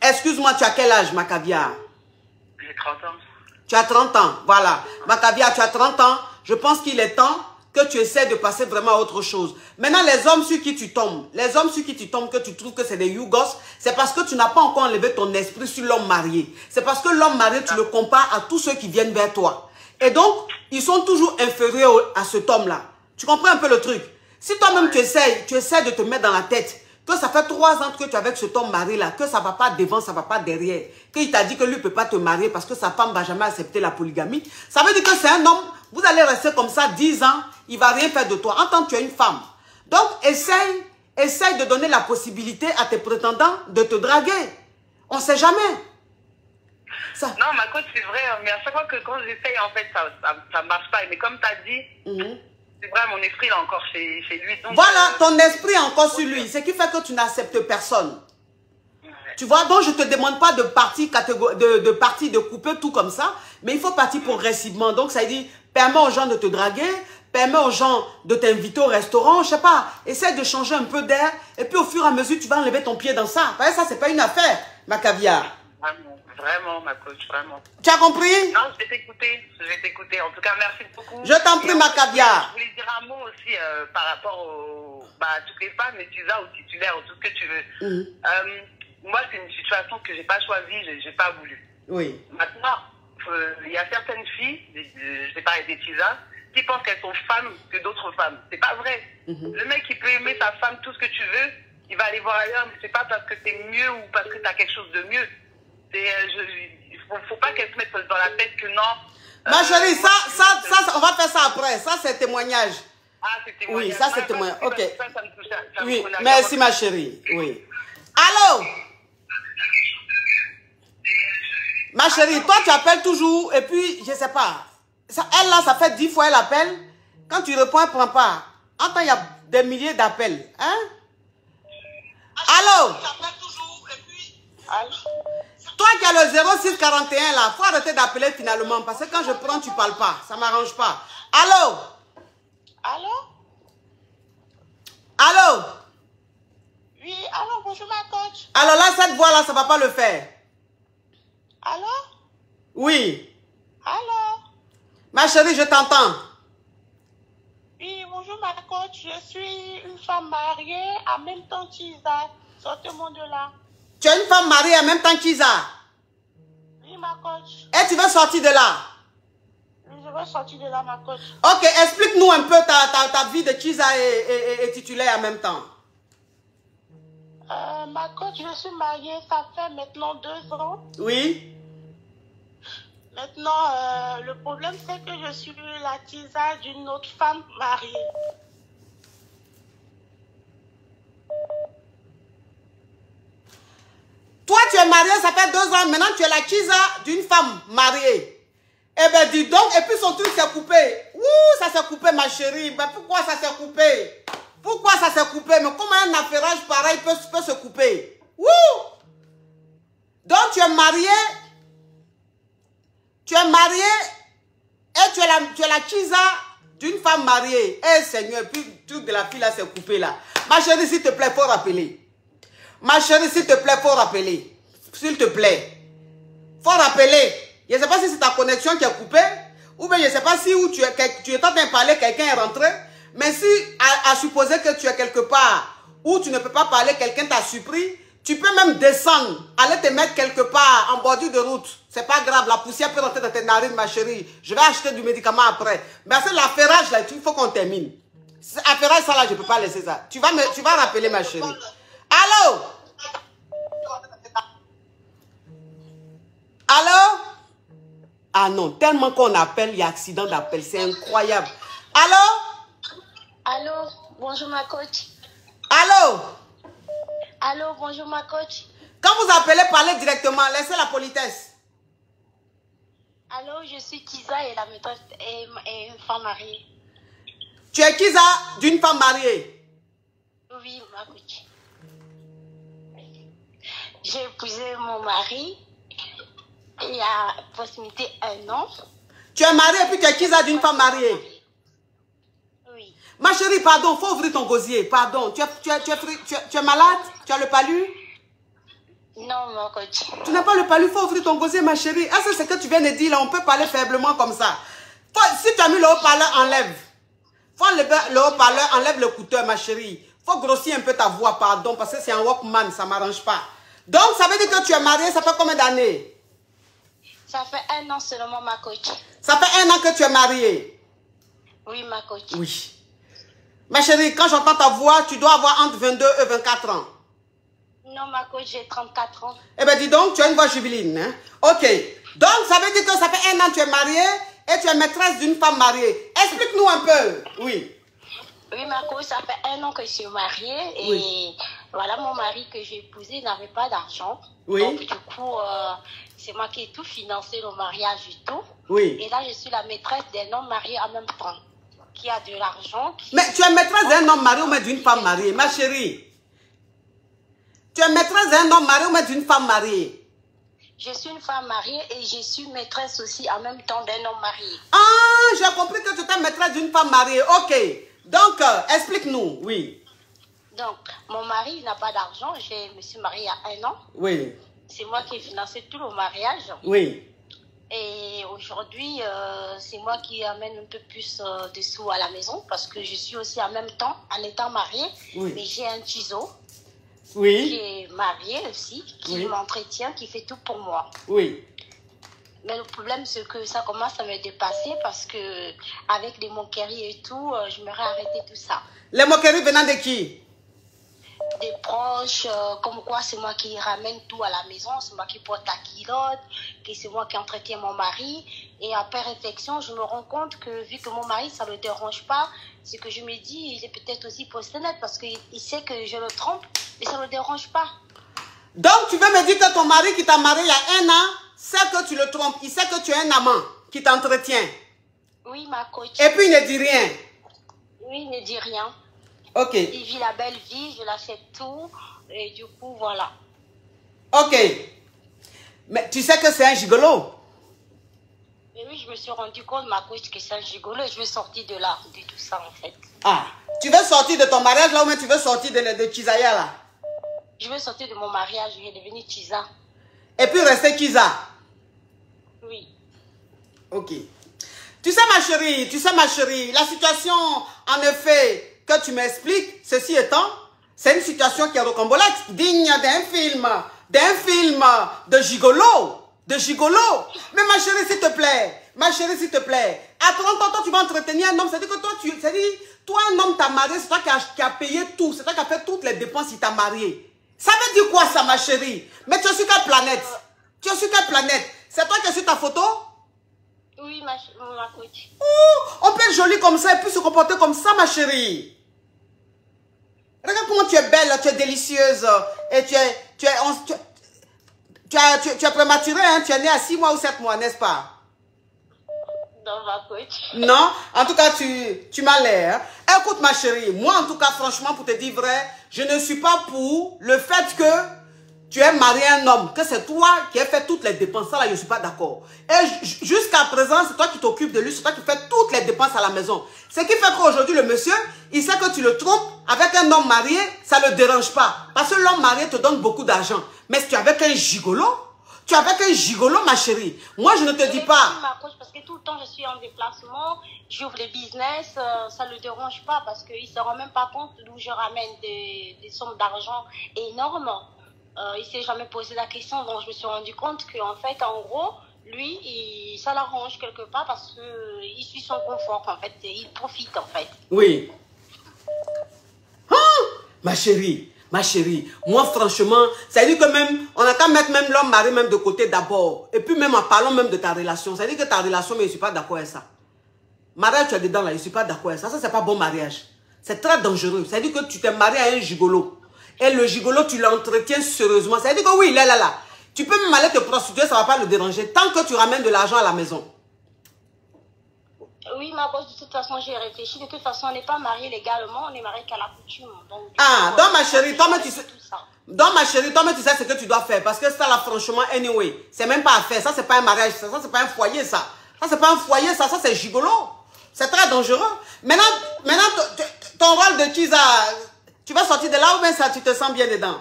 excuse-moi, tu as quel âge, Macavia? J'ai 30 ans. Tu as 30 ans, voilà. Macavia, tu as 30 ans. Je pense qu'il est temps que tu essaies de passer vraiment à autre chose. Maintenant, les hommes sur qui tu tombes, que tu trouves que c'est des Yougos, c'est parce que tu n'as pas encore enlevé ton esprit sur l'homme marié. C'est parce que l'homme marié, tu le compares à tous ceux qui viennent vers toi. Et donc, ils sont toujours inférieurs à cet homme-là. Tu comprends un peu le truc? Si toi-même tu essaies de te mettre dans la tête que ça fait 3 ans que tu es avec cet homme marié-là, que ça ne va pas devant, ça ne va pas derrière, qu'il t'a dit que lui ne peut pas te marier parce que sa femme ne va jamais accepter la polygamie, ça veut dire que c'est un homme, vous allez rester comme ça 10 ans, il ne va rien faire de toi, en tant que tu es une femme. Donc, essaye de donner la possibilité à tes prétendants de te draguer. On ne sait jamais. Ça. Non, ma coach, c'est vrai, mais à chaque fois que quand j'essaye, en fait, ça ne marche pas. Mais comme tu as dit, c'est vrai, mon esprit, là, encore chez lui. Donc, voilà, ton esprit est encore sur lui. Ce qui fait que tu n'acceptes personne. Ouais. Tu vois, donc je ne te demande pas de partir, de couper tout comme ça, mais il faut partir progressivement. Donc, ça veut dire, permets aux gens de te draguer, permets aux gens de t'inviter au restaurant, je ne sais pas, essaie de changer un peu d'air, et puis au fur et à mesure, tu vas enlever ton pied dans ça. Parce que ça, ce n'est pas une affaire, ma caviar. Vraiment, ma coach, vraiment. Tu as compris? Non, je vais t'écouter. En tout cas, merci beaucoup. Je t'en prie, ma caviar. Je voulais dire un mot aussi par rapport à toutes les femmes, mais tu as ou titulaires, ou tout ce que tu veux. Moi, c'est une situation que je n'ai pas choisie, je n'ai pas voulu. Oui. Maintenant, il y a certaines filles, je vais parler des tisas, qui pensent qu'elles sont femmes que d'autres femmes. C'est pas vrai. Le mec, il peut aimer sa femme, tout ce que tu veux, il va aller voir ailleurs, mais c'est pas parce que tu es mieux ou parce que tu as quelque chose de mieux. Il faut pas qu'elle se mette dans la tête que non. Ma chérie, ça, on va faire ça après. Ça, c'est témoignage. Ah, c'est témoignage. Oui, ça, c'est témoignage. Ok. Ça me touche. Oui, merci, ma chérie. Oui. Allô? Ma chérie, toi, tu appelles toujours, et puis, je sais pas. Elle, là, ça fait 10 fois, elle appelle. Quand tu réponds, elle ne prend pas. En temps, il y a des milliers d'appels. Hein? Allô? Tu appelles toujours, et puis... Allô? Toi qui as le 0641 là, faut arrêter d'appeler finalement parce que quand je prends, tu parles pas. Ça m'arrange pas. Allô? Allô? Allô? Oui, allô, bonjour ma coach. Alors là, cette voix là, ça va pas le faire. Allô? Oui. Allô? Ma chérie, je t'entends. Oui, bonjour ma coach. Je suis une femme mariée en même temps qu'Isa. Sortez-moi de là. Tu es une femme mariée en même temps qu'Isa. Oui, ma coach. Et tu veux sortir de là? Oui, je veux sortir de là, ma coach. Ok, explique-nous un peu ta vie de Kiza et titulaire en même temps. Ma coach, je suis mariée, ça fait maintenant 2 ans. Oui. Maintenant, le problème, c'est que je suis la Kiza d'une autre femme mariée. Toi, tu es mariée, ça fait 2 ans. Maintenant, tu es la Kiza d'une femme mariée. Eh bien, dis donc, et puis son truc s'est coupé. Ouh, ça s'est coupé, ma chérie. Mais pourquoi ça s'est coupé? Pourquoi ça s'est coupé? Mais comment un affairage pareil peut se couper? Ouh! Donc, tu es mariée. Tu es mariée et tu es la Kiza d'une femme mariée. Eh, Seigneur, puis le truc de la fille là s'est coupé là. Ma chérie, s'il te plaît, faut rappeler. Ma chérie, s'il te plaît, faut rappeler. S'il te plaît. Faut rappeler. Je ne sais pas si c'est ta connexion qui est coupée. Ou bien je ne sais pas si où tu es en train de parler, quelqu'un est rentré. Mais si, à supposer que tu es quelque part où tu ne peux pas parler, quelqu'un t'a surpris, tu peux même descendre, aller te mettre quelque part en bordure de route. C'est pas grave, la poussière peut rentrer dans tes narines, ma chérie. Je vais acheter du médicament après. Mais c'est l'affairage là, il faut qu'on termine. Affairage, ça là, je ne peux pas laisser ça. Tu vas rappeler, ma chérie. Allô? Allô? Ah non, tellement qu'on appelle, il y a accident d'appel. C'est incroyable. Allô? Allô? Bonjour ma coach. Allô? Allô? Bonjour ma coach. Quand vous appelez, parlez directement. Laissez la politesse. Allô? Je suis Kiza et la maîtresse est une femme mariée. Tu es Kiza d'une femme mariée? Oui, ma coach. J'ai épousé mon mari il y a approximativement 1 an. Tu es mariée et puis tu es Kiza d'une femme mariée? Oui. Ma chérie, pardon, il faut ouvrir ton gosier. Pardon, tu es malade? Tu as le palu? Non, mon coach. Tu n'as pas le palu, il faut ouvrir ton gosier, ma chérie. Ah, c'est ce que tu viens de dire là, on peut parler faiblement comme ça. Si tu as mis le haut-parleur, enlève. Faut enlever le haut-parleur, enlève le couteau, ma chérie. Faut grossir un peu ta voix, pardon, parce que c'est un Walkman, ça m'arrange pas. Donc, ça veut dire que tu es mariée, ça fait combien d'années? Ça fait 1 an seulement, ma coach. Ça fait 1 an que tu es mariée? Oui, ma coach. Oui. Ma chérie, quand j'entends ta voix, tu dois avoir entre 22 et 24 ans. Non, ma coach, j'ai 34 ans. Eh bien, dis donc, tu as une voix jubiline. Hein? Ok. Donc, ça veut dire que ça fait 1 an que tu es mariée et tu es maîtresse d'une femme mariée. Explique-nous un peu. Oui. Oui, ma coach, ça fait 1 an que je suis mariée et Oui. voilà, mon mari que j'ai épousé n'avait pas d'argent. Oui. Donc, du coup, c'est moi qui ai tout financé le mariage et tout. Oui. Et là, je suis la maîtresse d'un homme marié en même temps, qui a de l'argent. Mais tu es maîtresse d'un homme marié ou même d'une femme mariée, ma chérie? Tu es maîtresse d'un homme marié ou même d'une femme mariée? Je suis une femme mariée et je suis maîtresse aussi en même temps d'un homme marié. Ah, j'ai compris que tu étais maîtresse d'une femme mariée. Ok. Donc, explique-nous. Oui. Donc, mon mari n'a pas d'argent. Je me suis mariée il y a 1 an. Oui. C'est moi qui ai financé tout le mariage. Oui. Et aujourd'hui, c'est moi qui amène un peu plus de sous à la maison parce que je suis aussi en même temps, en étant mariée, Oui. mais j'ai un ciseau qui Oui. est marié aussi, qui Oui. m'entretient, qui fait tout pour moi. Oui. Mais le problème, c'est que ça commence à me dépasser parce que avec les moqueries et tout, j'aimerais arrêter tout ça. Les moqueries venant de qui? Des proches, comme quoi c'est moi qui ramène tout à la maison, c'est moi qui porte la culotte, que c'est moi qui entretiens mon mari. Et après réflexion, je me rends compte que vu que mon mari, ça ne le dérange pas, c'est que je me dis, il est peut-être aussi posténètre parce qu'il sait que je le trompe, mais ça ne le dérange pas. Donc, tu veux me dire que ton mari qui t'a marié il y a 1 an, sait que tu le trompes, il sait que tu es un amant qui t'entretient. Oui, ma coach. Et puis, il ne dit rien. Oui, il ne dit rien. Ok. Il vit la belle vie, je l'achète tout, et du coup, voilà. Ok. Mais tu sais que c'est un gigolo. Et oui, je me suis rendu compte, ma coach, que c'est un gigolo, et je veux sortir de là, de tout ça, en fait. Ah. Tu veux sortir de ton mariage là ou même tu veux sortir de Chizaya là? Je veux sortir de mon mariage, je vais devenir Chiza. Et puis rester Chiza. Oui. Ok. Tu sais ma chérie, la situation, en effet, que tu m'expliques, ceci étant, c'est une situation qui est rocambolesque, digne d'un film de gigolo. De gigolo. Mais ma chérie, s'il te plaît, à 30 ans, toi, tu vas entretenir un homme, c'est-à-dire que toi, un homme t'a marié, c'est toi qui a payé tout, c'est toi qui a fait toutes les dépenses, il t'a marié. Ça veut dire quoi ça, ma chérie? Mais tu es sur quelle planète? Tu es sur quelle planète? C'est toi qui es sur ta photo? Oui, ma coach. On peut être jolie comme ça et puis se comporter comme ça, ma chérie. Regarde comment tu es belle, tu es délicieuse. Et tu es prématurée, hein? Tu es née à 6 mois ou 7 mois, n'est-ce pas? Non, ma coach. Non, en tout cas, tu m'as l'air. Écoute, ma chérie, moi, en tout cas, franchement, pour te dire vrai, je ne suis pas pour le fait que tu aies marié un homme, que c'est toi qui as fait toutes les dépenses. Ça, là, je ne suis pas d'accord. Et jusqu'à présent, c'est toi qui t'occupes de lui, c'est toi qui fais toutes les dépenses à la maison. Ce qui fait qu'aujourd'hui, le monsieur, il sait que tu le trompes avec un homme marié, ça ne le dérange pas. Parce que l'homme marié te donne beaucoup d'argent. Mais si tu es avec un gigolo, ma chérie. Moi, je ne te dis pas. Ma coach, parce que tout le temps, je suis en déplacement, j'ouvre les business, ça ne le dérange pas parce qu'il ne se rend même pas compte d'où je ramène des sommes d'argent énormes. Il ne s'est jamais posé la question, donc je me suis rendu compte qu'en fait, en gros, lui, ça l'arrange quelque part parce qu'il suit son confort, en fait, il profite, en fait. Oui. Ah, ma chérie, moi franchement, ça veut dire que même, on a qu'à mettre même l'homme marié même de côté d'abord. Et puis même en parlant même de ta relation, ça veut dire que ta relation, mais je ne suis pas d'accord avec ça. Mariage, tu es dedans là, je ne suis pas d'accord avec ça. Ça, c'est pas bon mariage. C'est très dangereux. Ça veut dire que tu t'es marié à un gigolo. Et le gigolo, tu l'entretiens sérieusement. Ça veut dire que oui, il est là. Tu peux même aller te prostituer, ça ne va pas le déranger. Tant que tu ramènes de l'argent à la maison. Oui, ma boss, de toute façon, j'ai réfléchi. De toute façon, on n'est pas mariés légalement, on est mariés qu'à la coutume. Donc, donc ma chérie, toi-même, tu sais. Donc ma chérie, toi-même, tu sais ce que tu dois faire. Parce que ça, là, franchement, anyway, c'est même pas à faire. Ça, c'est pas un mariage. Ça, c'est pas un foyer, ça. Ça, c'est pas un foyer, ça c'est gigolo. C'est très dangereux. Maintenant, ton rôle de Chiza, tu vas sortir de là ou bien ça, tu te sens bien dedans?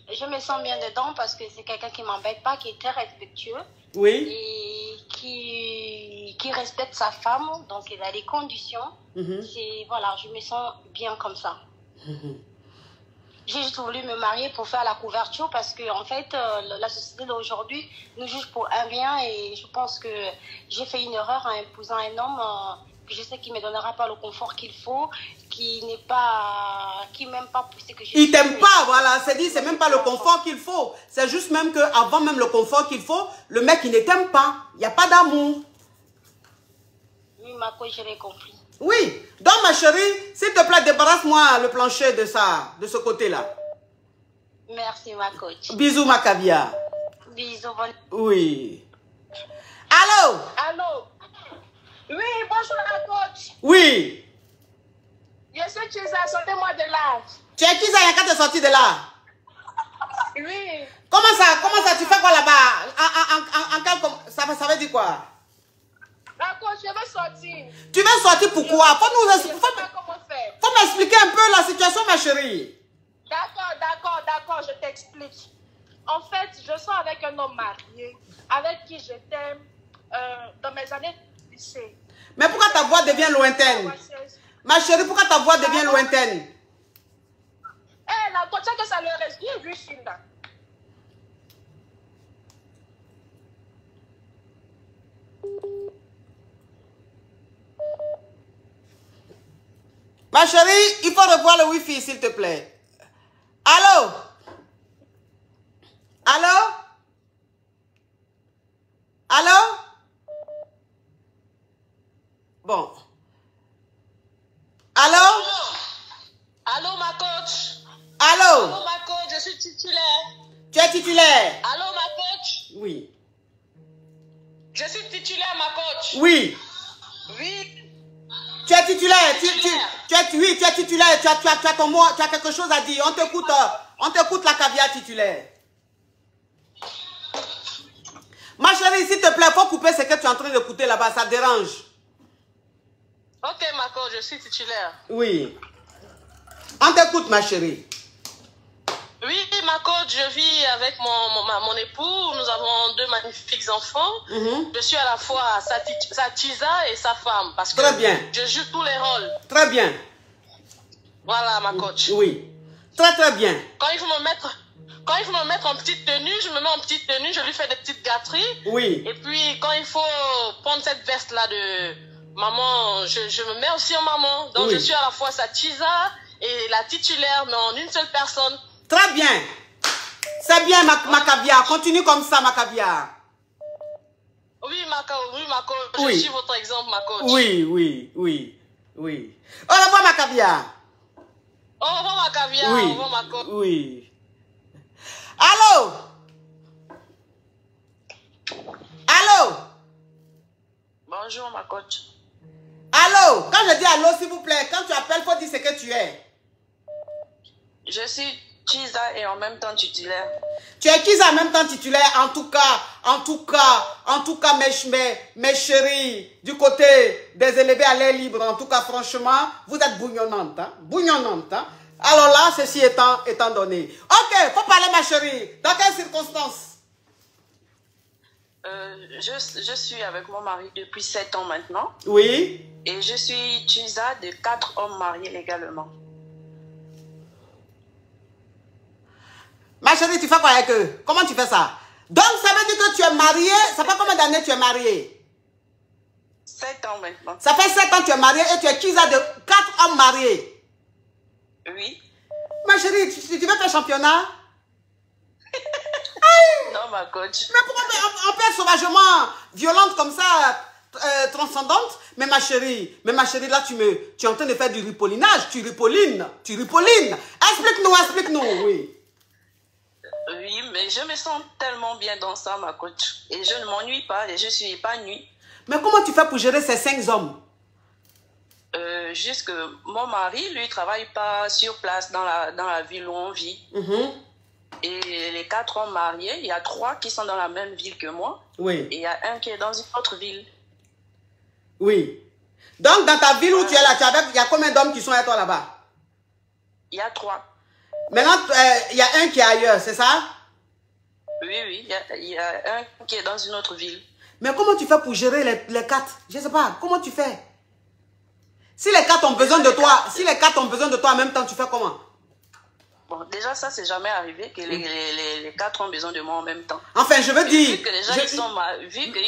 Je me sens bien dedans parce que c'est quelqu'un qui ne m'embête pas, qui est très respectueux. Oui. Et qui qui respecte sa femme, donc il a les conditions. Voilà, je me sens bien comme ça. J'ai juste voulu me marier pour faire la couverture parce que en fait, la société d'aujourd'hui nous juge pour un rien et je pense que j'ai fait une erreur en épousant un homme que je sais qu'il ne me donnera pas le confort qu'il faut, qui m'aime pas pour ce que je suis. Il t'aime pas, voilà, c'est dit, c'est même pas le confort qu'il faut. C'est juste même qu'avant même le confort qu'il faut, le mec il ne t'aime pas. Il n'y a pas d'amour. Oui, ma coach, je l'ai compris. Oui, donc ma chérie, s'il te plaît, débarrasse-moi le plancher de ça, de ce côté-là. Merci, ma coach. Bisous, ma caviar. Bisous, bonne... Oui. Allô? Allô? Oui, bonjour la coach. Oui. Je suis Chisa, sortez-moi de là. Tu es qui ça, il y a qu'à te sortir de là? Oui. Comment ça, tu fais quoi là-bas? Ça veut dire quoi? La coach, je veux sortir. Tu veux sortir pourquoi? Faut m'expliquer un peu la situation, ma chérie. D'accord, je t'explique. En fait, je sors avec un homme marié, avec qui j'étais dans mes années de lycée. Mais pourquoi ta voix devient lointaine? Ma chérie, pourquoi ta voix devient lointaine? Eh, la coach, que ça le reste bien, lui, là. Ma chérie, il faut revoir le wifi, s'il te plaît. Allô? Allô? Allô? Bon. Allô? Allô, ma coach? Allô? Allô, ma coach, je suis titulaire. Tu es titulaire? Allô, ma coach? Oui. Je suis titulaire, ma coach. Oui. Oui. Tu es titulaire, tu es titulaire, tu as ton mot, tu as quelque chose à dire. On t'écoute la caviar titulaire. Ma chérie, s'il te plaît, faut couper ce que tu es en train d'écouter là-bas, ça dérange. Ok, ma coach, je suis titulaire. Oui. On t'écoute, ma chérie. Oui, ma coach, je vis avec mon époux. Nous avons 2 magnifiques enfants. Je suis à la fois sa tisa et sa femme. Parce que très bien. Je joue tous les rôles. Très bien. Voilà, ma coach. Oui. Très, très bien. Quand il faut me mettre en petite tenue, je me mets en petite tenue, je lui fais des petites gâteries. Oui. Et puis, quand il faut prendre cette veste-là de maman, je me mets aussi en maman. Donc, je suis à la fois sa tisa et la titulaire, mais en une seule personne. Très bien. C'est bien, ma caviar. Continue comme ça, ma caviar. Oui, ma coach. Je suis votre exemple, ma coach. Oui. Au revoir, ma caviar. Au revoir, ma caviar. Oui. Au revoir, ma coach. Oui. Allô? Allô? Bonjour, ma coach. Allô? Quand je dis allô, s'il vous plaît, quand tu appelles, il faut dire ce que tu es. Je suis Chisa et en même temps titulaire. Tu es Chisa en même temps titulaire, en tout cas, mes chéris, du côté des élevés à l'air libre, en tout cas, franchement, vous êtes bouillonnante, hein? Bouillonnante, hein? Alors là, ceci étant donné. Ok, faut parler, ma chérie. Dans quelles circonstances? Je suis avec mon mari depuis 7 ans maintenant. Oui. Et je suis Chisa de 4 hommes mariés légalement. Ma chérie, tu fais quoi avec eux? Comment tu fais ça? Donc, ça veut dire que tu es mariée. Ça fait combien d'années tu es mariée? 7 ans maintenant. Ça fait 7 ans que tu es mariée et tu es Chisa de 4 hommes mariés. Oui. Ma chérie, tu veux faire championnat? Non, ma coach. Mais pourquoi on peut être sauvagement violente comme ça, transcendante? Mais ma chérie, là, tu es en train de faire du ripollinage. Tu ripollines. Explique-nous, oui. Oui, mais je me sens tellement bien dans ça, ma coach. Et je ne m'ennuie pas et je suis épanouie. Mais comment tu fais pour gérer ces 5 hommes? Juste que mon mari, lui, travaille pas sur place dans la ville où on vit. Et les 4 hommes mariés, il y a 3 qui sont dans la même ville que moi. Oui. Et il y a un qui est dans une autre ville. Oui. Donc, dans ta ville où tu es là, il y a combien d'hommes qui sont avec toi là-bas? Il y a 3. Maintenant, il y a un qui est ailleurs, c'est ça? Oui, il y a un qui est dans une autre ville. Mais comment tu fais pour gérer les 4? Je ne sais pas. Comment tu fais? Si les 4 ont besoin de toi, si les 4 ont besoin de toi en même temps, tu fais comment? Bon, déjà, ça, c'est jamais arrivé que les 4 ont besoin de moi en même temps. Enfin, je veux dire... Vu que les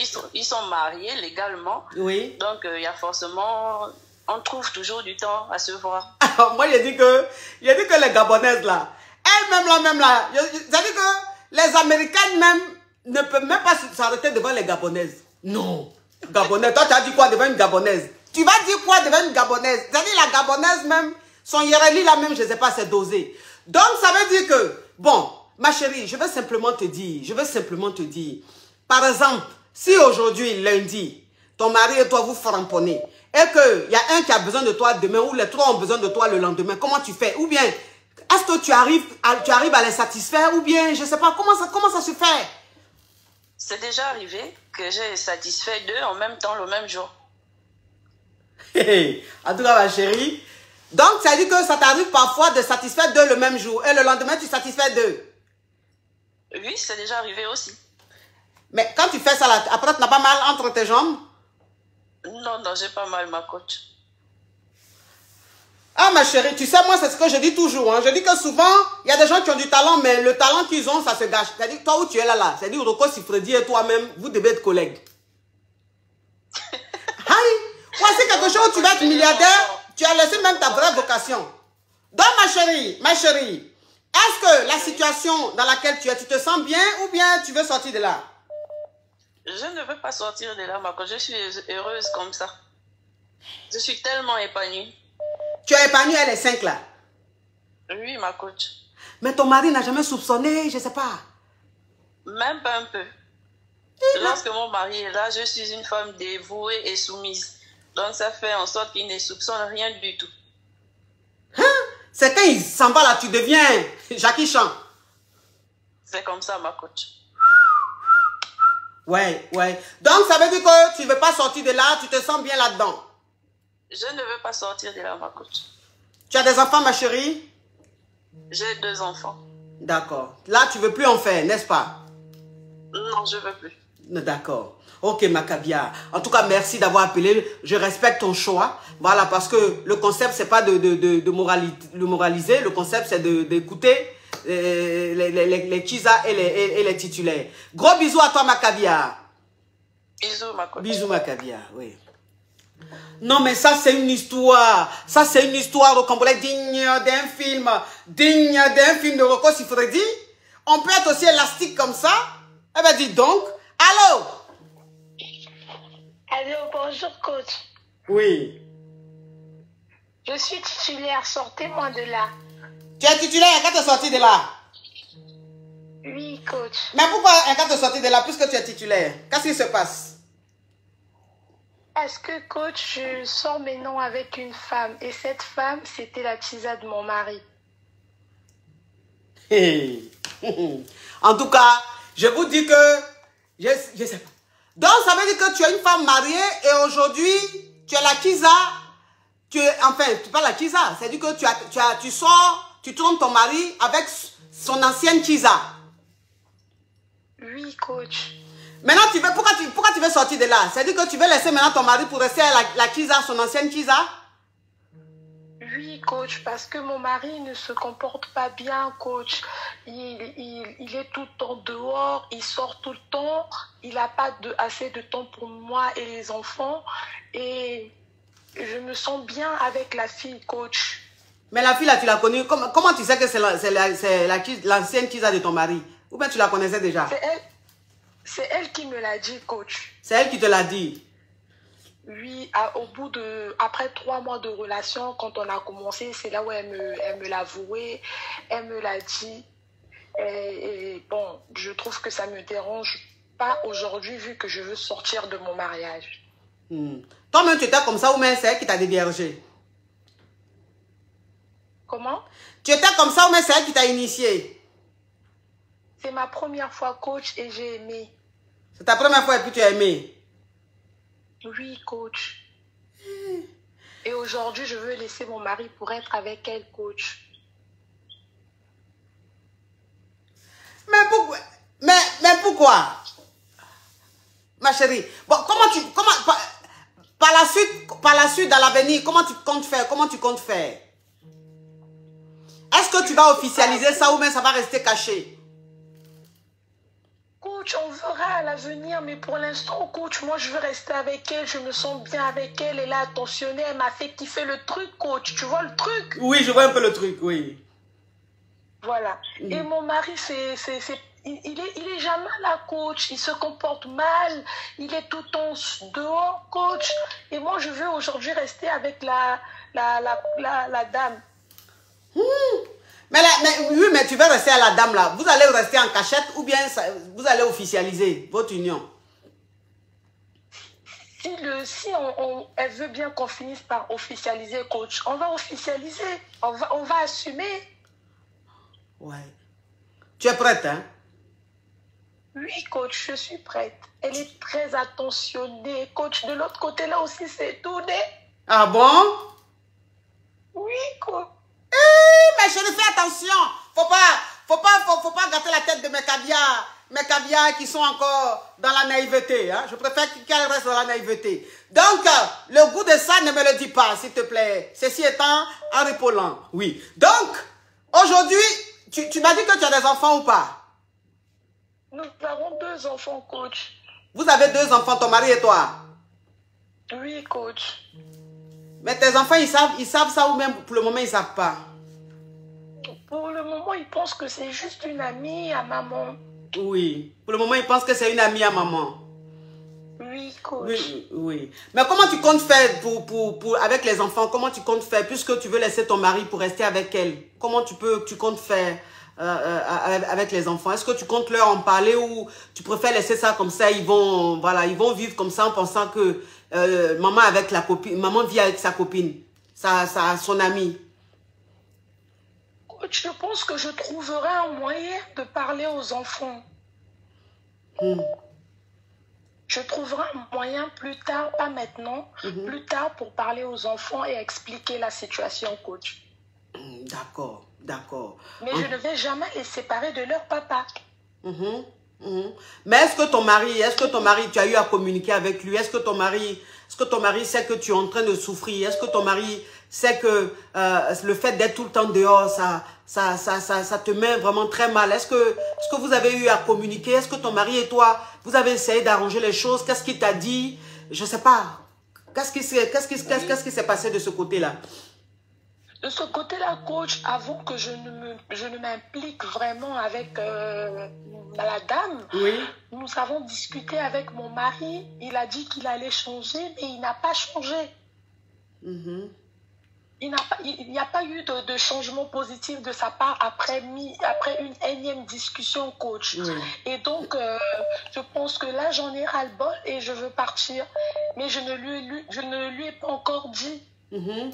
gens, ils sont mariés légalement, oui. Donc, il y a forcément... On trouve toujours du temps à se voir. Alors, moi, j'ai dit que les Gabonaises, là, elles-mêmes, là, c'est-à-dire que les Américaines, même, ne peuvent même pas s'arrêter devant les Gabonaises. Non. Gabonaises, toi, tu as dit quoi devant une Gabonaise? Tu vas dire quoi devant une Gabonaise? C'est-à-dire la Gabonaise, même, son hiérarchie, là, même, je ne sais pas, c'est dosé. Donc, ça veut dire que, bon, ma chérie, je veux simplement te dire, par exemple, si aujourd'hui, lundi, ton mari et toi, vous framponnez, et qu'il y a un qui a besoin de toi demain, ou les 3 ont besoin de toi le lendemain, comment tu fais? Ou bien, est-ce que tu arrives à les satisfaire, ou bien, je ne sais pas, comment ça se fait? C'est déjà arrivé que j'ai satisfait 2 en même temps, le même jour. En tout cas, ma chérie, donc, ça veut dire que ça t'arrive parfois de satisfaire 2 le même jour, et le lendemain, tu satisfais 2. Oui, c'est déjà arrivé aussi. Mais quand tu fais ça, là, après, tu n'as pas mal entre tes jambes? Non, j'ai pas mal, ma coach. Ah, ma chérie, tu sais, moi, c'est ce que je dis toujours. Hein. Je dis que souvent, il y a des gens qui ont du talent, mais le talent qu'ils ont, ça se gâche. C'est-à-dire, toi où tu es là, c'est-à-dire, Roko Sifredi et toi-même, vous devez être collègues. Aïe, voici quelque chose où tu vas être milliardaire, tu as laissé même ta vraie vocation. Donc, ma chérie, est-ce que la situation dans laquelle tu es, tu te sens bien ou bien tu veux sortir de là? Je ne veux pas sortir de là, ma coach. Je suis heureuse comme ça. Je suis tellement épanouie. Tu es épanouie, elle est 5 là? Oui, ma coach. Mais ton mari n'a jamais soupçonné, je ne sais pas. Même pas un peu. Lorsque mon mari est là, je suis une femme dévouée et soumise. Donc ça fait en sorte qu'il ne soupçonne rien du tout. Hein? C'est quand il s'en va là, tu deviens Jackie Chan. C'est comme ça, ma coach. Ouais. Donc ça veut dire que tu ne veux pas sortir de là, tu te sens bien là-dedans. Je ne veux pas sortir de là, ma coach. Tu as des enfants, ma chérie? J'ai 2 enfants. D'accord. Là, tu ne veux plus en faire, n'est-ce pas? Non, je ne veux plus. D'accord. Ok, ma caviar. En tout cas, merci d'avoir appelé. Je respecte ton choix. Voilà, parce que le concept, c'est pas de moraliser. Le concept, c'est d'écouter les Chisa et les titulaires. Gros bisous à toi, ma caviar. Bisous, ma coach. Bisous, ma caviar, oui. Non, mais ça, c'est une histoire. Ça, c'est une histoire au Congolais digne d'un film. Digne d'un film de Roko Sifredi. On peut être aussi élastique comme ça. Eh bien, dis donc. Allô? Allô, bonjour, coach. Oui. Je suis titulaire, sortez-moi de là. Tu es titulaire, quand tu es sorti de là? Oui, coach. Mais pourquoi quand tu es sorti de là, puisque tu es titulaire? Qu'est-ce qui se passe? Parce que, coach, je sors maintenant avec une femme. Et cette femme, c'était la Tisa de mon mari. Hey. En tout cas, je vous dis que... Je sais pas. Donc, ça veut dire que tu es une femme mariée et aujourd'hui, tu es la Kisa. Enfin, tu parles la Kisa. C'est-à-dire que tu sors, tu trompes ton mari avec son ancienne Kisa. Oui, coach. Maintenant, pourquoi tu veux sortir de là? C'est-à-dire que tu veux laisser maintenant ton mari pour rester à la Kisa, son ancienne Kisa? Oui, coach, parce que mon mari ne se comporte pas bien, coach. Il est tout le temps dehors, il sort tout le temps, il n'a pas assez de temps pour moi et les enfants. Et je me sens bien avec la fille, coach. Mais la fille là, tu l'as connue, comment tu sais que c'est l'ancienne Kisa de ton mari? Ou bien tu la connaissais déjà? C'est elle qui me l'a dit, coach. C'est elle qui te l'a dit? Oui, après 3 mois de relation, quand on a commencé, c'est là où elle me l'a avoué, elle me l'a dit. Et bon, je trouve que ça ne me dérange pas aujourd'hui vu que je veux sortir de mon mariage. Toi-même, tu étais comme ça ou même c'est elle qui t'a déviergé? Comment? Tu étais comme ça ou même c'est elle qui t'a initié? C'est ma première fois, coach, et j'ai aimé. C'est ta première fois et puis tu as aimé? Oui, coach. Et aujourd'hui, je veux laisser mon mari pour être avec elle, coach. Mais pourquoi? Ma chérie. Bon, par la suite, dans l'avenir, comment tu comptes faire? Est-ce que tu vas officialiser ça ou bien ça va rester caché? Coach, on verra à l'avenir, mais pour l'instant, coach, moi je veux rester avec elle, je me sens bien avec elle, elle est attentionnée, elle m'a fait kiffer le truc, coach, tu vois le truc? Oui, je vois un peu le truc, oui. Voilà. Et mon mari, il est jamais là, coach, il se comporte mal, il est tout le temps dehors, coach, et moi je veux aujourd'hui rester avec la dame. Mais tu veux rester à la dame là. Vous allez rester en cachette ou bien vous allez officialiser votre union? Si elle veut bien qu'on finisse par officialiser, coach, on va officialiser. On va assumer. Ouais. Tu es prête, hein? Oui, coach, je suis prête. Elle est très attentionnée. Coach, de l'autre côté là aussi, c'est tourné. Ah bon? Oui, coach. Mais je ne fais attention. Faut pas gâter la tête de mes caviars qui sont encore dans la naïveté. Hein? Je préfère qu'elles restent dans la naïveté. Donc, le goût de ça, ne me le dis pas, s'il te plaît. Ceci étant en ripollant. Oui. Donc, aujourd'hui, tu m'as dit que tu as des enfants ou pas? Nous avons 2 enfants, coach. Vous avez 2 enfants, ton mari et toi? Oui, coach. Mais tes enfants, ils savent ça ou même pour le moment, ils ne savent pas? Pour le moment, ils pensent que c'est juste une amie à maman. Oui. Pour le moment, ils pensent que c'est une amie à maman. Oui, coach. Oui, oui. Mais comment tu comptes faire avec les enfants? Comment tu comptes faire puisque tu veux laisser ton mari pour rester avec elle? Comment tu comptes faire avec les enfants? Est-ce que tu comptes leur en parler ou tu préfères laisser ça comme ça? Ils vont vivre comme ça en pensant que maman vit avec sa copine, son amie. Coach, je pense que je trouverai un moyen de parler aux enfants. Je trouverai un moyen plus tard, pas maintenant, plus tard pour parler aux enfants et expliquer la situation, coach. D'accord, d'accord. Mais je ne vais jamais les séparer de leur papa. Mais est-ce que ton mari, tu as eu à communiquer avec lui? Est-ce que ton mari sait que tu es en train de souffrir? Est-ce que ton mari sait que le fait d'être tout le temps dehors, ça te met vraiment très mal? Est-ce que vous avez eu à communiquer? Est-ce que ton mari et toi, vous avez essayé d'arranger les choses? Qu'est-ce qu'il t'a dit? Je ne sais pas. Qu'est-ce qui s'est passé de ce côté-là? De ce côté-là, coach, avant que je ne m'implique vraiment avec la dame, oui. Nous avons discuté avec mon mari. Il a dit qu'il allait changer, mais il n'a pas changé. Il n'y a pas eu de changement positif de sa part après une énième discussion, coach. Oui. Et donc, je pense que là, j'en ai ras-le-bol et je veux partir. Mais je ne lui ai pas encore dit.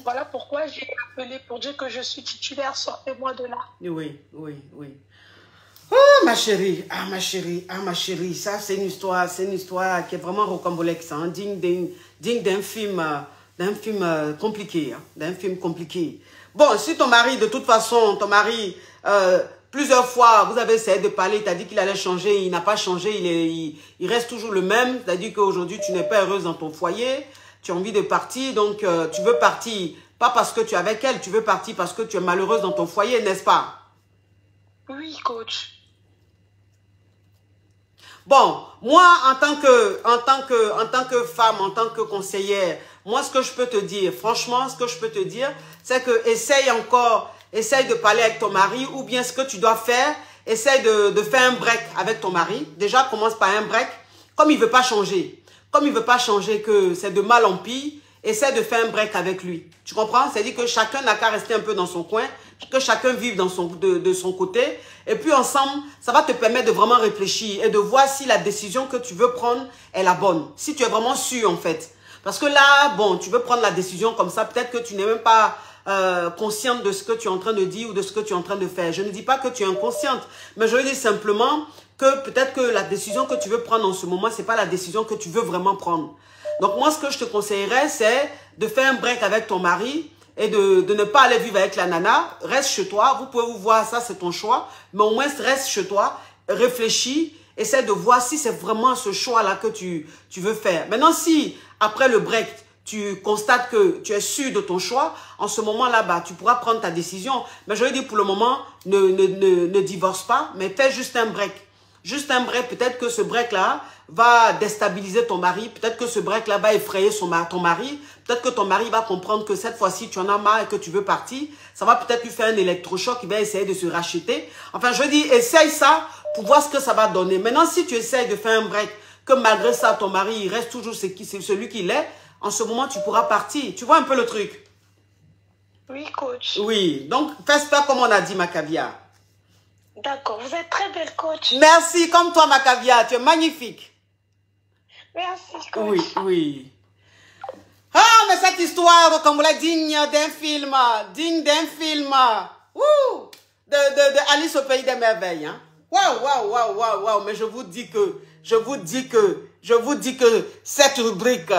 Voilà pourquoi j'ai appelé pour dire que je suis titulaire, sortez-moi de là. Oui. Oh ma chérie, ça c'est une histoire qui est vraiment rocambolesque, hein, digne d'un film compliqué, d'un film compliqué. Bon, si ton mari, de toute façon, plusieurs fois, vous avez essayé de parler, il t'a dit qu'il allait changer, il n'a pas changé, il reste toujours le même, c'est-à-dire qu'aujourd'hui tu n'es pas heureuse dans ton foyer. Tu as envie de partir, donc tu veux partir, pas parce que tu es avec elle, tu veux partir parce que tu es malheureuse dans ton foyer, n'est-ce pas? Oui, coach. Bon, moi, en tant que femme, en tant que conseillère, moi, ce que je peux te dire, franchement, c'est que essaye de parler avec ton mari, ou bien ce que tu dois faire, essaye de faire un break avec ton mari. Déjà, commence par un break, comme il ne veut pas changer. Comme il ne veut pas changer, que c'est de mal en pis, essaie de faire un break avec lui. Tu comprends? C'est-à-dire que chacun n'a qu'à rester un peu dans son coin, que chacun vive de son côté. Et puis ensemble, ça va te permettre de vraiment réfléchir et de voir si la décision que tu veux prendre est la bonne. Si tu es vraiment sûr, en fait. Parce que là, bon, tu veux prendre la décision comme ça, peut-être que tu n'es même pas consciente de ce que tu es en train de dire ou de ce que tu es en train de faire. Je ne dis pas que tu es inconsciente, mais je dis simplement que peut-être que la décision que tu veux prendre en ce moment, ce n'est pas la décision que tu veux vraiment prendre. Donc moi, ce que je te conseillerais, c'est de faire un break avec ton mari et de ne pas aller vivre avec la nana. Reste chez toi, vous pouvez vous voir, ça c'est ton choix, mais au moins reste chez toi, réfléchis essaie de voir si c'est vraiment ce choix-là que tu veux faire. Maintenant, si après le break, tu constates que tu es sûr de ton choix, en ce moment-là, bah, tu pourras prendre ta décision. Mais je veux dire, pour le moment, ne divorce pas, mais fais juste un break. Juste un break, peut-être que ce break-là va déstabiliser ton mari, peut-être que ce break-là va effrayer ton mari, peut-être que ton mari va comprendre que cette fois-ci, tu en as marre et que tu veux partir. Ça va peut-être lui faire un électrochoc, il va essayer de se racheter. Enfin, je veux dire, essaye ça pour voir ce que ça va donner. Maintenant, si tu essayes de faire un break, que malgré ça, ton mari, il reste toujours celui qu'il est, en ce moment, tu pourras partir. Tu vois un peu le truc? Oui, coach. Oui, donc fais ça comme on a dit, Macavia. D'accord, vous êtes très belle, coach. Merci, comme toi, Macavia, tu es magnifique. Merci, coach. Oui, oui. Ah, mais cette histoire, comme vous l'avez dit, digne d'un film. Digne d'un film. Ouh, de Alice au pays des merveilles. Hein. Waouh, waouh, waouh, waouh, waouh. Mais je vous dis que cette rubrique.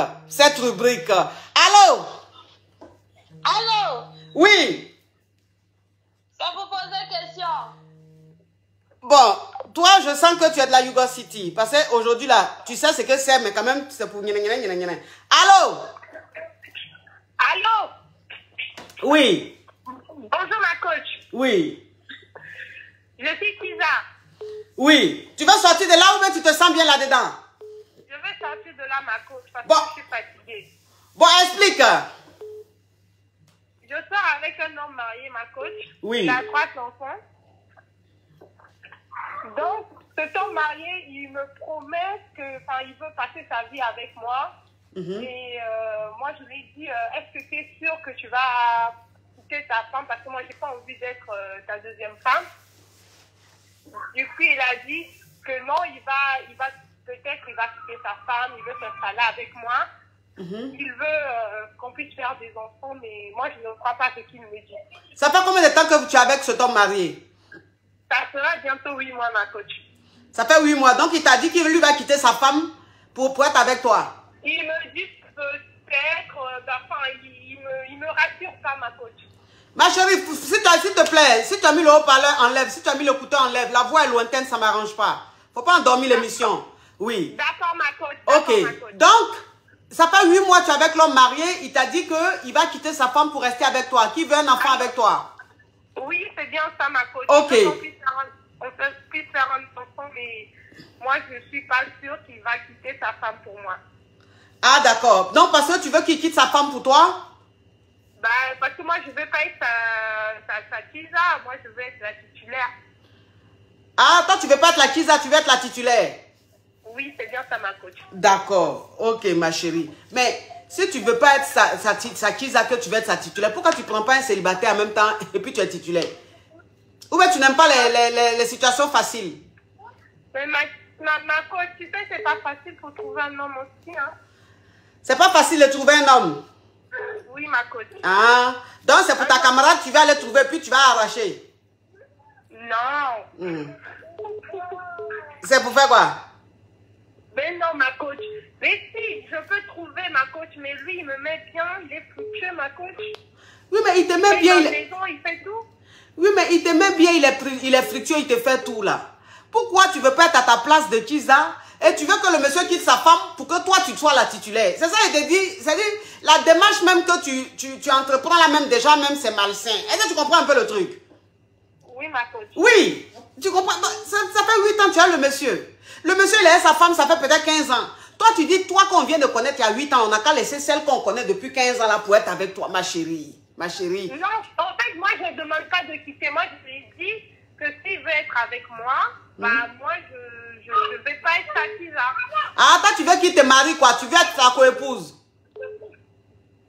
Allô? Allô? Oui. Ça vous pose une question? Bon, toi, je sens que tu es de la Yugo City. Parce qu'aujourd'hui, là, tu sais ce que c'est, mais quand même, c'est pour... Allô? Allô? Oui. Bonjour ma coach. Oui. Je suis Kiza. Oui. Tu veux sortir de là ou bien tu te sens bien là-dedans? Je veux sortir de là ma coach parce Bon. que je suis fatiguée. Bon, explique. Je sors avec un homme marié ma coach. Oui. Il a 3 enfants. Donc, cet homme marié, il me promet qu'il veut passer sa vie avec moi. Et moi, je lui ai dit, est-ce que tu es sûr que tu vas quitter ta femme? Parce que moi, je n'ai pas envie d'être ta deuxième femme. Du coup, il a dit que non, peut-être il va quitter sa femme, il veut s'installer avec moi. Il veut qu'on puisse faire des enfants, mais moi, je ne crois pas ce qu'il me dit. Ça fait combien de temps que tu es avec cet homme marié? Ça fera bientôt 8 mois, ma coach. Ça fait 8 mois. Donc, il t'a dit qu'il lui va quitter sa femme pour être avec toi. Il me dit peut-être, il me rassure pas, ma coach. Ma chérie, s'il te plaît, si tu as mis le haut-parleur, enlève. Si tu as mis l'écouteur, enlève. La voix est lointaine, ça ne m'arrange pas. Faut pas endormir l'émission. Oui. D'accord, ma coach. Ok. Ma coach. Donc, ça fait 8 mois que tu es avec l'homme marié. Il t'a dit qu'il va quitter sa femme pour rester avec toi. Qui veut un enfant avec toi? Oui, c'est bien ça, ma coach. Ok. On puisse faire un enfant, mais moi, je ne suis pas sûre qu'il va quitter sa femme pour moi. Ah, d'accord. Donc, parce que tu veux qu'il quitte sa femme pour toi? Bah, parce que moi, je ne veux pas être sa Kiza. Moi, je veux être la titulaire. Ah, toi, tu veux pas être la Kiza, tu veux être la titulaire? Oui, c'est bien ça, ma coach. D'accord. Ok, ma chérie. Mais si tu veux pas être sa Kiza, que tu veux être sa titulaire, pourquoi tu prends pas un célibataire en même temps et puis tu es titulaire? Ou bien tu n'aimes pas les situations faciles? Mais ma coach, tu sais, c'est pas facile pour trouver un homme aussi, hein. C'est pas facile de trouver un homme? Oui, ma coach. Ah, donc c'est pour ta camarade, tu vas aller trouver, puis tu vas arracher? Non. C'est pour faire quoi? Mais non, ma coach. Mais si, je peux trouver ma coach, mais lui, il me met bien, il est fructueux, ma coach. Oui, mais il te met bien. Il fait tout. Oui, mais il te met bien, il est fructueux, il te fait tout là. Pourquoi tu veux pas être à ta place de Kiza et tu veux que le monsieur quitte sa femme pour que toi tu sois la titulaire? C'est ça, il te dit, c'est-à-dire la démarche même que tu entreprends là même déjà, même c'est malsain. Est-ce que tu comprends un peu le truc? Oui, ma coach. Oui, tu comprends. Ça fait 8 ans que tu as le monsieur. Le monsieur, il a sa femme, ça fait peut-être 15 ans. Toi, tu dis, toi qu'on vient de connaître il y a 8 ans, on n'a qu'à laisser celle qu'on connaît depuis 15 ans là pour être avec toi, ma chérie. Ma chérie. Non, en fait, moi, je ne demande pas de quitter. Moi, je lui ai dit que s'il veut être avec moi, bah, moi, je ne vais pas être sa Kiza. Ah, toi, tu veux qu'il te marie, quoi? Tu veux être sa coépouse?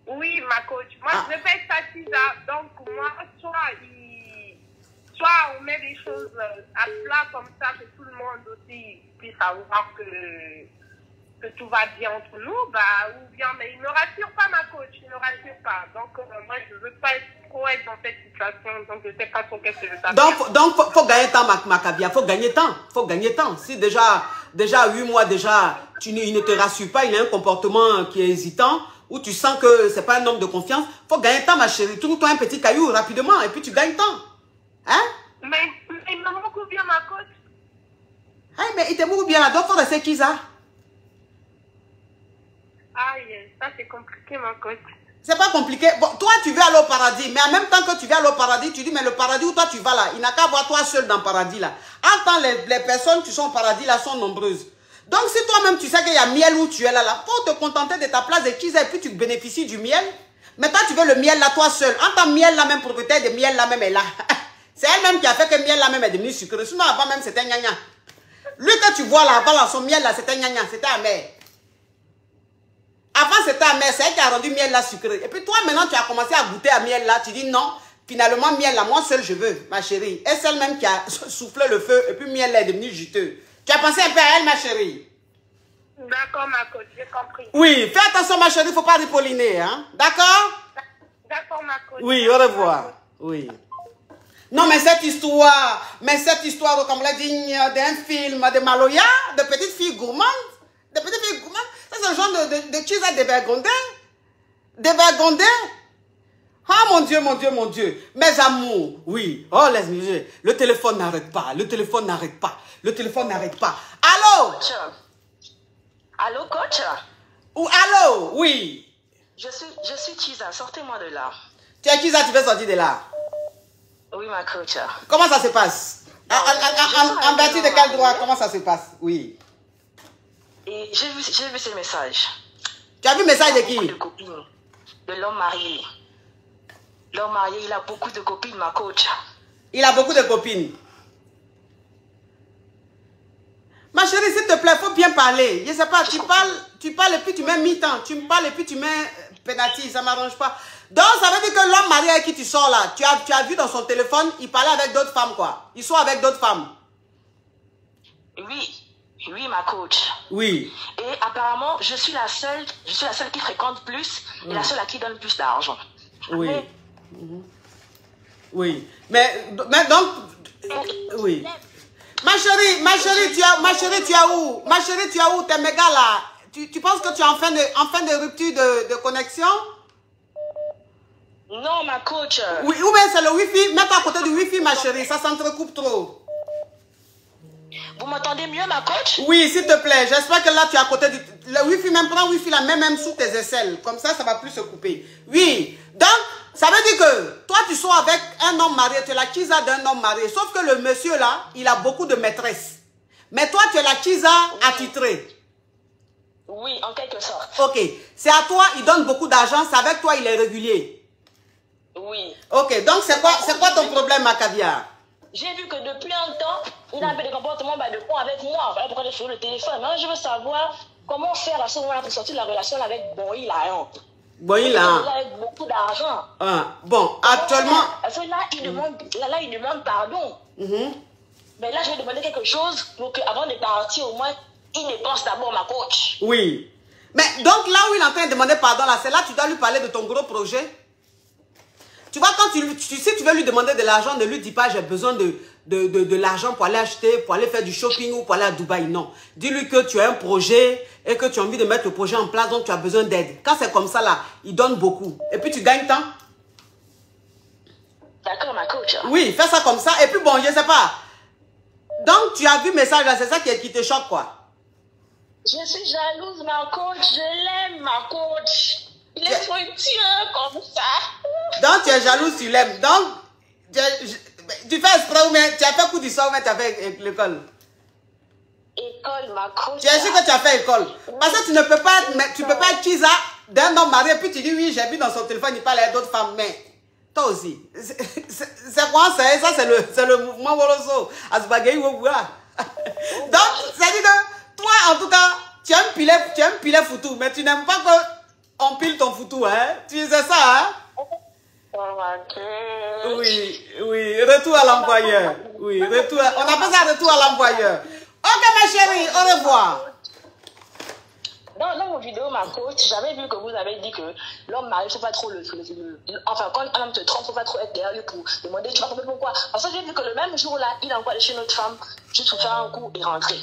Oui, ma coach. Moi, je ne veux pas être sa Kiza. Donc, moi, soit on met les choses à plat comme ça, que tout le monde aussi puisse savoir que tout va bien entre nous, bah, ou bien, mais il ne me rassure pas, ma coach, il ne me rassure pas. Donc, moi, je ne veux pas trop être dans cette situation, donc je ne sais pas trop qu'est-ce que je sais. Donc, faut gagner temps, Macavia, faut gagner temps. Si déjà 8 mois, déjà, il ne te rassure pas, il a un comportement qui est hésitant, ou tu sens que c'est pas un homme de confiance, faut gagner temps, ma chérie. Trouve-toi un petit caillou rapidement, et puis tu gagnes temps. Hein? Mais il me manque bien, ma coach. Aïe, mais il te mourre bien là. Donc, faut rester qui ça? Aïe, ça c'est compliqué, ma coach. C'est pas compliqué. Bon, toi, tu veux aller au paradis. Mais en même temps que tu veux aller au paradis, tu dis, mais le paradis où toi tu vas là, il n'a qu'à voir toi seul dans le paradis là. En temps, les personnes qui sont au paradis là sont nombreuses. Donc, si toi-même tu sais qu'il y a miel où tu es là, faut te contenter de ta place de Kiza et puis tu bénéficies du miel. Mais toi, tu veux le miel là, toi seul. En tant miel là, même propriétaire de miel là, même est là. C'est elle-même qui a fait que le miel là, même est devenu sucré. Sinon, avant même, c'était gna-gna. Lui que tu vois là, avant là, son miel là, c'était gna-gna, c'était amer. Avant, c'était amer, c'est elle qui a rendu miel là sucré. Et puis toi, maintenant, tu as commencé à goûter à miel là. Tu dis non, finalement, miel là, moi seul je veux, ma chérie. Et c'est elle-même qui a soufflé le feu et puis miel là est devenu juteux. Tu as pensé un peu à elle, ma chérie? D'accord, ma coach, j'ai compris. Oui, fais attention, ma chérie, il ne faut pas ripolliner, hein? D'accord? D'accord, ma coach. Oui, au revoir. Oui. Non, mais cette histoire, comme l'a dit, d'un film de Maloya, de petites filles gourmandes, ça c'est le genre de Kiza de Burgondais. De Burgondais. Ah, mon Dieu, mon Dieu, mon Dieu. Mes amours, oui. Oh, les musées. Le téléphone n'arrête pas. Le téléphone n'arrête pas. Le téléphone n'arrête pas. Allô? Allô, coach? Ou allô? Oui. Je suis Kiza. Sortez-moi de là. Tu es Kiza, tu veux sortir de là? Oui, ma coach. Comment ça se passe? En vertu de quel droit? Comment ça se passe? Oui. Et j'ai vu ces messages. Tu as vu le message de qui? De copines. De l'homme marié. L'homme marié, il a beaucoup de copines, ma coach. Il a beaucoup de copines. Ma chérie, s'il te plaît, il faut bien parler. Je ne sais pas, tu parles et puis tu mets mi-temps. Tu me parles et puis tu mets pénalty, ça ne m'arrange pas. Donc, ça veut dire que l'homme marié avec qui tu sors là, tu as vu dans son téléphone, il parlait avec d'autres femmes, quoi. Ils sont avec d'autres femmes. Oui, ma coach. Oui. Et apparemment, je suis la seule qui fréquente plus et la seule à qui donne plus d'argent. Oui. Mais, oui. Mais donc, oui. Ma chérie, tu es où? Ma chérie, tu es où? T'es méga là. Tu penses que tu es en fin de rupture de connexion? non, ma coach. Oui, ou bien c'est le wifi. Mets-toi à côté du wifi, ma chérie. Ça s'entrecoupe trop. Vous m'entendez mieux, ma coach? Oui, s'il te plaît. J'espère que là, tu es à côté du... Le wifi, même prends le wifi là, même sous tes aisselles. Comme ça va plus se couper. Oui. Donc, ça veut dire que toi, tu sois avec un homme marié. Tu es la Kiza d'un homme marié. Sauf que le monsieur là, il a beaucoup de maîtresses. Mais toi, tu es la Kiza attitrée. Oui, en quelque sorte. Ok. C'est à toi, il donne beaucoup d'argent. C'est avec toi, il est régulier. Oui. Ok. Donc, c'est quoi ton problème, ma caviar? J'ai vu que depuis un temps, il a un peu des comportements de con avec moi. Voilà pourquoi j'ai fait le téléphone. Maintenant, je veux savoir comment faire à ce moment-là pour sortir de la relation avec Boy là. Hein. Boy là. Avec beaucoup d'argent. Bon, actuellement. Parce que là, il demande pardon. Mais là, je vais demander quelque chose pour qu'avant de partir, au moins, il me pense d'abord, ma coach. Oui. Mais donc là où il est en train de demander pardon, là, c'est là que tu dois lui parler de ton gros projet. Tu vois, quand si tu veux lui demander de l'argent, ne lui dis pas j'ai besoin de l'argent pour aller acheter, pour aller faire du shopping ou pour aller à Dubaï. Non. Dis-lui que tu as un projet et que tu as envie de mettre le projet en place, donc tu as besoin d'aide. Quand c'est comme ça, là, il donne beaucoup. Et puis tu gagnes temps. D'accord, ma coach. Oui, fais ça comme ça. Et puis bon, je ne sais pas. Donc, tu as vu le message là, c'est ça qui te choque, quoi. Je suis jalouse, ma coach. Je l'aime, ma coach. Il est fructueux comme ça. Donc, tu es jalouse, tu l'aimes. Donc, tu fais exprès ou bien tu as fait coup du sort ou bien tu as fait l'école? École, ma coach. Tu es sûr que tu as fait école? Parce que tu ne peux pas, être Kiza d'un homme marié, puis tu dis oui, j'ai vu dans son téléphone, il parle à d'autres femmes. Mais toi aussi. C'est quoi ça? Ça, c'est le mouvement Woloso. Asbagayi Wobua. Donc, ça dit que toi, en tout cas, tu aimes piler foutou, mais tu n'aimes pas qu'on pile ton foutou, hein? Tu sais ça, hein? Oui, retour à l'employeur. Oui, on appelle ça retour à l'employeur. Ok, ma chérie, au revoir. Dans mon vidéo, ma coach, j'avais vu que vous avez dit que l'homme marié, il ne faut pas trop enfin, quand un homme te trompe, il ne faut pas trop être derrière lui pour demander, tu vas comprendre pourquoi. Parce que j'ai vu que le même jour-là, il a envoyé chez notre femme, juste pour faire un coup et rentrer.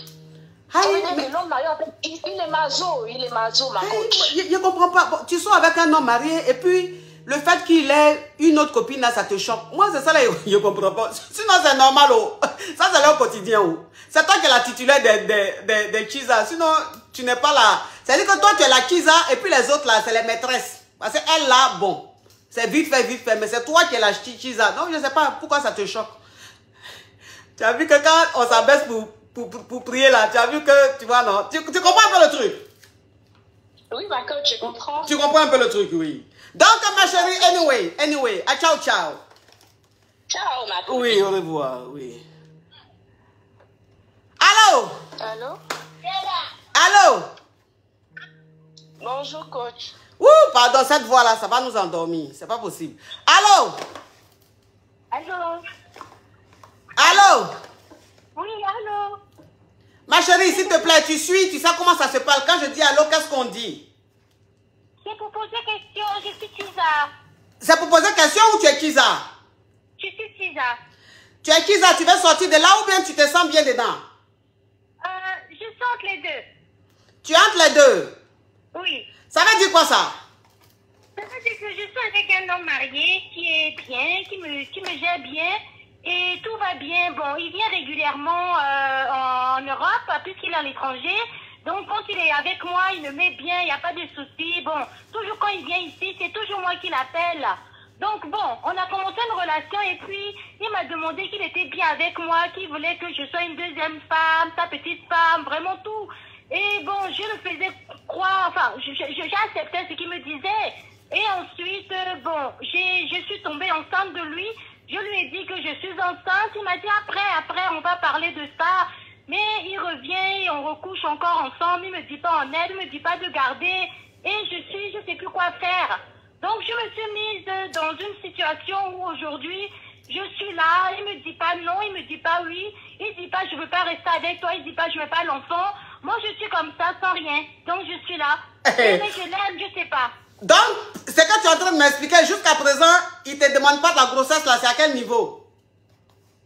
L'homme marié, en fait, il est maso, ma coach. Je ne comprends pas. Bon, tu sors avec un homme marié et puis Le fait qu'il ait une autre copine, là, ça te choque. Moi, c'est ça, là, je ne comprends pas. Sinon, c'est normal, oh. Ça, c'est leur quotidien, oh. C'est toi qui es la titulaire des Kiza. Sinon, tu n'es pas là. C'est-à-dire que toi, tu es la Kiza, et puis les autres, là, c'est les maîtresses. Parce qu'elle, là, bon, c'est vite fait, mais c'est toi qui es la Kiza. Donc, je ne sais pas pourquoi ça te choque. Tu as vu que quand on s'abaisse pour prier, là, tu as vu que, tu vois, non. Tu comprends un peu le truc? Oui, ma coach, je comprends. Tu comprends un peu le truc, oui. Donc, ma chérie, anyway, ciao, ciao. Ciao, ma coach. Oui, au revoir, oui. Allô? Allô? Allô? Bonjour, coach. Ouh, pardon, cette voix-là, ça va nous endormir. C'est pas possible. Allô? Allô? Allô? Oui, allô? Ma chérie, s'il te plaît, tu sais comment ça se parle. Quand je dis allô, qu'est-ce qu'on dit? C'est pour poser question, je suis Kiza. C'est pour poser question ou tu es Kiza? Je suis Kiza. Tu es Kiza, tu veux sortir de là ou bien tu te sens bien dedans? Je sens les deux. Tu entres les deux? Oui. Ça veut dire quoi ça? Ça veut dire que je suis avec un homme marié qui est bien, qui me gère bien et tout va bien. Bon, il vient régulièrement en Europe puisqu'il est à l'étranger. Donc quand il est avec moi, il me met bien, il n'y a pas de soucis. Bon, toujours quand il vient ici, c'est toujours moi qui l'appelle. Donc bon, on a commencé une relation et puis il m'a demandé qu'il était bien avec moi, qu'il voulait que je sois une deuxième femme, sa petite femme, vraiment tout. Et bon, je le faisais croire, enfin, j'acceptais ce qu'il me disait. Et ensuite, bon, je suis tombée enceinte de lui. Je lui ai dit que je suis enceinte. Il m'a dit après, on va parler de ça. Mais il revient et on recouche encore ensemble. Il me dit pas en aide, il me dit pas de garder. Et je sais plus quoi faire. Donc, je me suis mise dans une situation où aujourd'hui, je suis là. Il me dit pas non, il me dit pas oui. Il dit pas je veux pas rester avec toi. Il dit pas je veux pas l'enfant. Moi, je suis comme ça, sans rien. Donc, je suis là. Mais je l'aime, je sais pas. Donc, c'est que tu es en train de m'expliquer, jusqu'à présent, il ne te demande pas ta grossesse, là, c'est à quel niveau?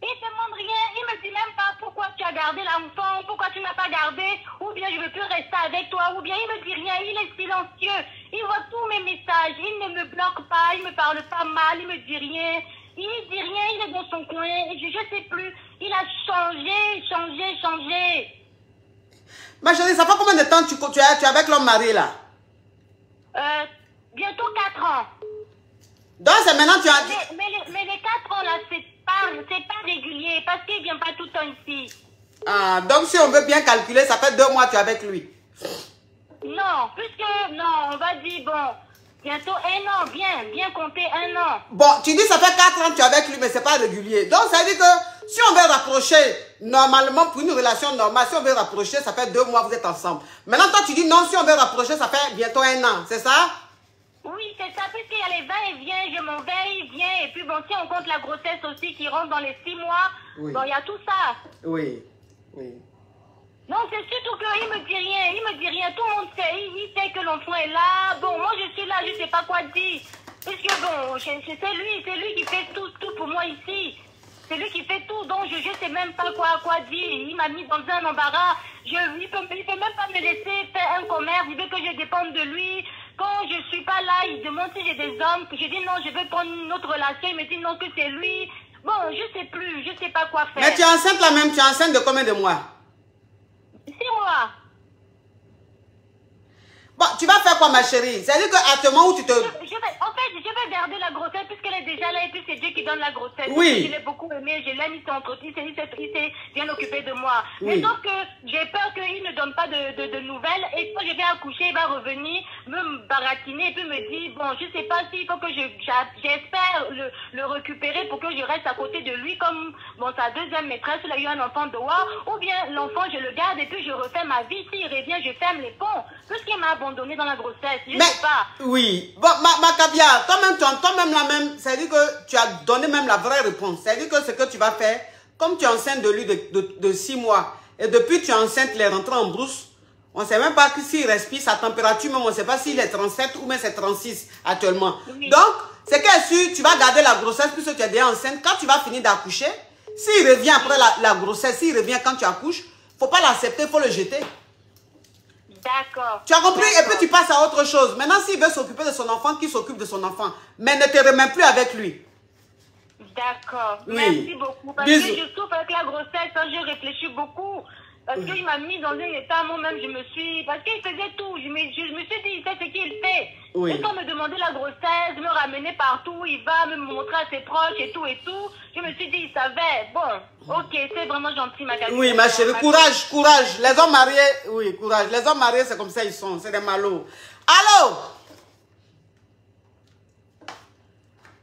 Il ne demande rien, il me dit même pas pourquoi tu as gardé l'enfant, pourquoi tu n'as pas gardé, ou bien je ne veux plus rester avec toi, ou bien il me dit rien, il est silencieux. Il voit tous mes messages, il ne me bloque pas, il me parle pas mal, il me dit rien. Il dit rien, il est dans son coin, et je sais plus. Il a changé. Ma chérie, ça fait combien de temps tu es avec l'homme marié, là? Bientôt 4 ans. Donc, c'est maintenant tu as... Mais les 4 ans, là, c'est pas régulier, parce qu'il ne vient pas tout le temps ici. Ah, donc si on veut bien calculer, ça fait 2 mois que tu es avec lui. Non, non, on va dire, bon, bientôt 1 an, bien compter 1 an. Bon, tu dis ça fait 4 ans que tu es avec lui, mais c'est pas régulier. Donc, ça veut dire que si on veut rapprocher, normalement, pour une relation normale, si on veut rapprocher, ça fait 2 mois que vous êtes ensemble. Maintenant, toi, tu dis non, si on veut rapprocher, ça fait bientôt 1 an, c'est ça? Oui, c'est ça, puisqu'il y a les va-et-vient, je m'en vais, il vient, et puis bon, si on compte la grossesse aussi qui rentre dans les 6 mois, oui. Bon, il y a tout ça. Oui. Non, c'est surtout qu'il me dit rien, tout le monde sait, il sait que l'enfant est là, bon, moi je suis là, je sais pas quoi dire, puisque bon, c'est lui qui fait tout pour moi ici, c'est lui qui fait tout, donc je sais même pas quoi dire, il m'a mis dans un embarras, il peut même pas me laisser faire un commerce, il veut que je dépende de lui. Quand je suis pas là, il demande si j'ai des hommes. Je dis non, je veux prendre une autre relation. Il me dit non, que c'est lui. Bon, je sais plus, je sais pas quoi faire. Mais tu es enceinte là même, tu es enceinte de combien de mois? 6 mois. Bon, tu vas faire quoi, ma chérie? C'est-à-dire qu'actuellement où tu te... En fait, je vais garder la grossesse puisqu'elle est déjà là et puis c'est Dieu qui donne la grossesse. Oui. Je l'ai beaucoup aimé, je l'aime, il s'est entretenu, il s'est bien occupé de moi. Oui. Mais sauf que j'ai peur qu'il ne donne pas de nouvelles et quand je vais accoucher, il va revenir me baratiner et puis me dire, bon, je sais pas s'il faut que j'espère le récupérer pour que je reste à côté de lui comme bon, sa deuxième maîtresse, il a eu un enfant dehors, ou bien l'enfant, je le garde et puis je refais ma vie. S'il revient, je ferme les ponts. Puisqu'il m'a abandonné dans la grossesse, je ne sais pas. Oui, bon, ma Kabia, toi-même la même, c'est-à-dire que tu as donné même la vraie réponse. C'est-à-dire que ce que tu vas faire, comme tu es enceinte de lui de 6 mois, et depuis tu es enceinte, il est rentré en brousse, on ne sait même pas s'il respire, sa température même, on ne sait pas s'il est 37 ou même c'est 36 actuellement. Oui. Donc, c'est que si tu vas garder la grossesse puisque tu es déjà enceinte, quand tu vas finir d'accoucher, s'il revient après la grossesse, s'il revient quand tu accouches, il ne faut pas l'accepter, il faut le jeter. D'accord. Tu as compris? Et puis tu passes à autre chose. Maintenant, s'il veut s'occuper de son enfant, qu'il s'occupe de son enfant. Mais ne te remets plus avec lui. D'accord. Oui. Merci beaucoup. Parce Bisous. que je souffre avec la grossesse, je réfléchis beaucoup. Parce qu'il m'a mis dans un état, moi-même, je me suis... Parce qu'il faisait tout. Je me suis dit, il sait ce qu'il fait. Oui. Et quand me demandait la grossesse, me ramener partout, il va me montrer à ses proches et tout. Je me suis dit, il savait. Bon, ok, c'est vraiment gentil, ma chérie. Oui, ma chérie, courage, courage. Les hommes mariés, oui, courage. Les hommes mariés, c'est comme ça, ils sont. C'est des malots. Allô?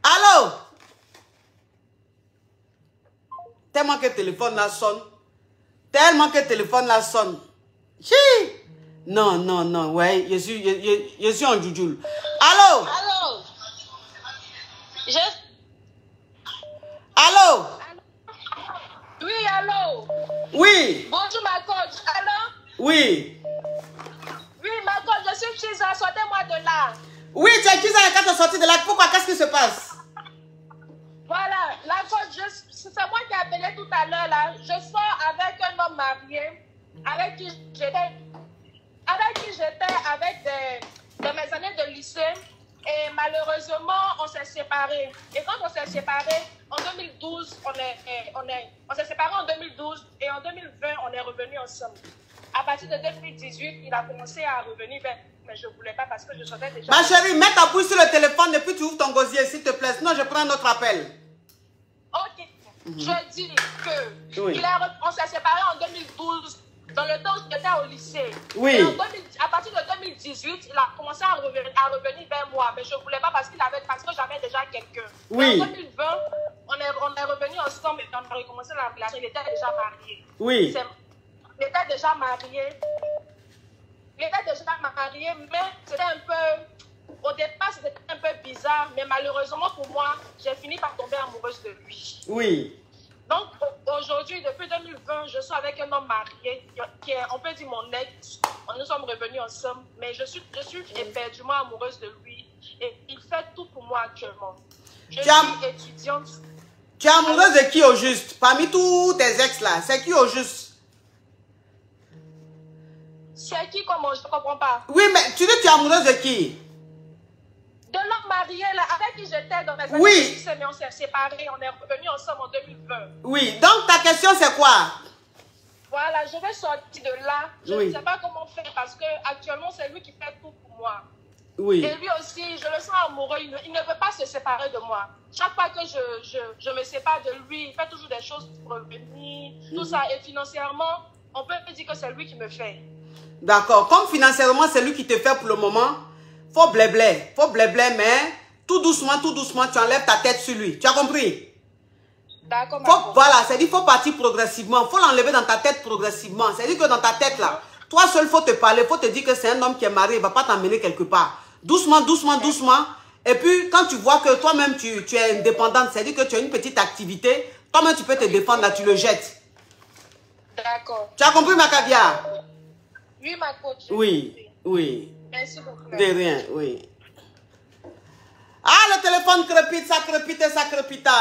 Allô? Tellement que le téléphone là sonne. Tellement que le téléphone là sonne. Chi! Non, non, non, ouais, je suis en djoujoule. Allô? Allô? Allô? Oui, allô? Oui, Bonjour, ma coach. Allô? oui. Oui, ma coach, je suis Chisa. Sortez-moi de là. Oui, tu es qui ça quand tu es sorti de là? Pourquoi? Qu'est-ce qui se passe? Voilà, la coach, c'est moi qui ai appelé tout à l'heure, là. Je sors avec un homme marié, avec qui j'étais de mes années de lycée. Et malheureusement, on s'est séparés. Et quand on s'est séparés, en 2012, on s'est séparés en 2012 et en 2020, on est revenus ensemble. À partir de 2018, il a commencé à revenir vers moi, mais je ne voulais pas parce que je sentais déjà... Ma chérie, mets ta bouche sur le téléphone et puis tu ouvres ton gosier, s'il te plaît. Sinon, je prends un autre appel. Ok. Je dis que Oui. on s'est séparés en 2012, dans le temps où j'étais au lycée. Oui. Et à partir de 2018, il a commencé à revenir vers moi, mais je ne voulais pas parce que j'avais déjà quelqu'un. Oui. Et en 2020, on est revenus ensemble et on a recommencé la relation. Il était déjà marié. Oui. Il était déjà marié. Mais c'était un peu... Au départ, c'était un peu bizarre, mais malheureusement pour moi, j'ai fini par tomber amoureuse de lui. Oui. Donc, aujourd'hui, depuis 2020, je suis avec un homme marié, qui est, on peut dire, mon ex. Nous sommes revenus ensemble, mais je suis éperdument amoureuse de lui. Et il fait tout pour moi actuellement. Je suis étudiante. Tu es amoureuse de qui au juste? Parmi tous tes ex là, c'est qui au juste? C'est qui, comment? Je ne comprends pas. Oui, mais tu dis tu es amoureuse de qui? De l'homme marié là, avec qui j'étais dans mes années Oui. de lycée, mais on s'est séparés, on est revenus ensemble en 2020. Oui, donc ta question c'est quoi? Voilà, je vais sortir de là. Je Oui. ne sais pas comment faire parce que actuellement c'est lui qui fait tout pour moi. Oui. Et lui aussi, je le sens amoureux, il ne veut pas se séparer de moi. Chaque fois que je me sépare de lui, il fait toujours des choses pour revenir, tout ça. Et financièrement, on peut dire que c'est lui qui me fait. D'accord, comme financièrement c'est lui qui te fait pour le moment, faut blé, mais tout doucement, tu enlèves ta tête sur lui. Tu as compris? D'accord, voilà, c'est-à-dire qu'il faut partir progressivement. Il faut l'enlever dans ta tête progressivement. C'est-à-dire que dans ta tête, là, toi seul, il faut te parler. Il faut te dire que c'est un homme qui est marié. Il ne va pas t'emmener quelque part. Doucement. Et puis, quand tu vois que toi-même, tu es indépendante, c'est-à-dire que tu as une petite activité, toi-même, tu peux te défendre, là, tu le jettes. D'accord. Tu as compris, ma caviar? Oui, ma coach. Oui. Merci beaucoup. De rien, oui. Ah, le téléphone crépite, ça crépita.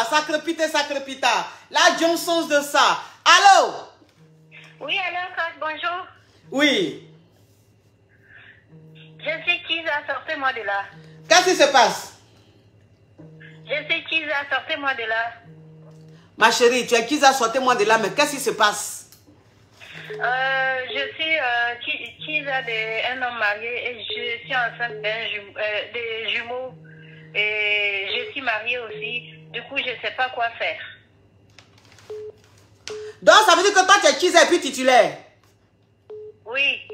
La Johnson de ça. Allô? Oui, alors, coach, bonjour. Oui. Je suis Kisa, sortez-moi de là. Qu'est-ce qui se passe? Je suis Kisa, sortez-moi de là. Ma chérie, tu es Kisa, sortez-moi de là, mais qu'est-ce qui se passe? Je suis Kisa d'un homme marié et je suis enceinte des jumeaux. Et je suis mariée aussi. Du coup, je ne sais pas quoi faire. Donc, ça veut dire que toi, tu es Kisa et puis titulaire? Oui.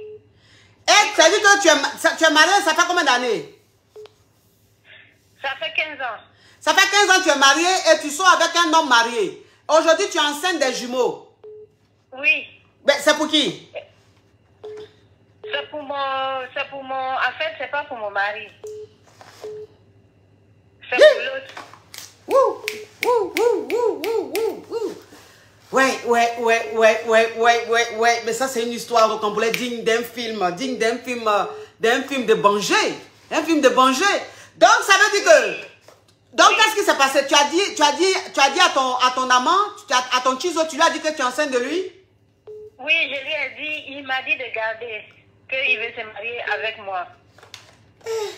Et ça veut dire que tu es mariée, ça fait combien d'années? Ça fait 15 ans. Ça fait 15 ans que tu es mariée et tu sors avec un homme marié. Aujourd'hui, tu es enceinte des jumeaux. Oui. Mais c'est pour qui? C'est pour mon... En fait, c'est pas pour mon mari. C'est pour l'autre. Ouais. Mais ça, c'est une histoire rocambolesque digne d'un film de Banger. Un film de Banger. Donc, ça veut dire que... Donc, qu'est-ce qui s'est passé? Tu as dit à ton amant, à ton chiso, tu lui as dit que tu es enceinte de lui? Oui, je lui ai dit, il m'a dit de garder. qu'il veut se marier avec moi.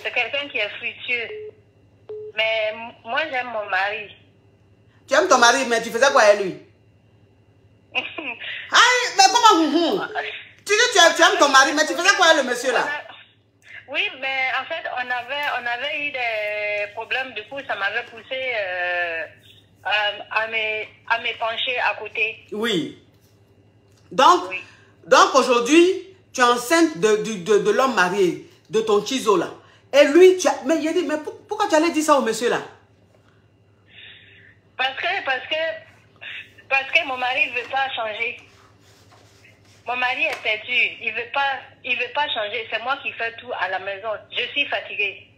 C'est quelqu'un qui est fructueux. Mais moi, j'aime mon mari. Tu aimes ton mari, mais tu faisais quoi avec lui? Aïe, mais comment? Tu dis tu aimes ton mari, mais tu faisais quoi avec le monsieur là? Oui, mais en fait, on avait eu des problèmes. Du coup, ça m'avait poussé à me pencher à côté. Oui. Donc, oui. Donc aujourd'hui, tu es enceinte de l'homme marié, de ton chizo là. Et lui, mais il a dit, mais pourquoi tu allais dire ça au monsieur là? Parce que mon mari ne veut pas changer. Mon mari est têtu. Il veut pas changer. C'est moi qui fais tout à la maison. Je suis fatiguée.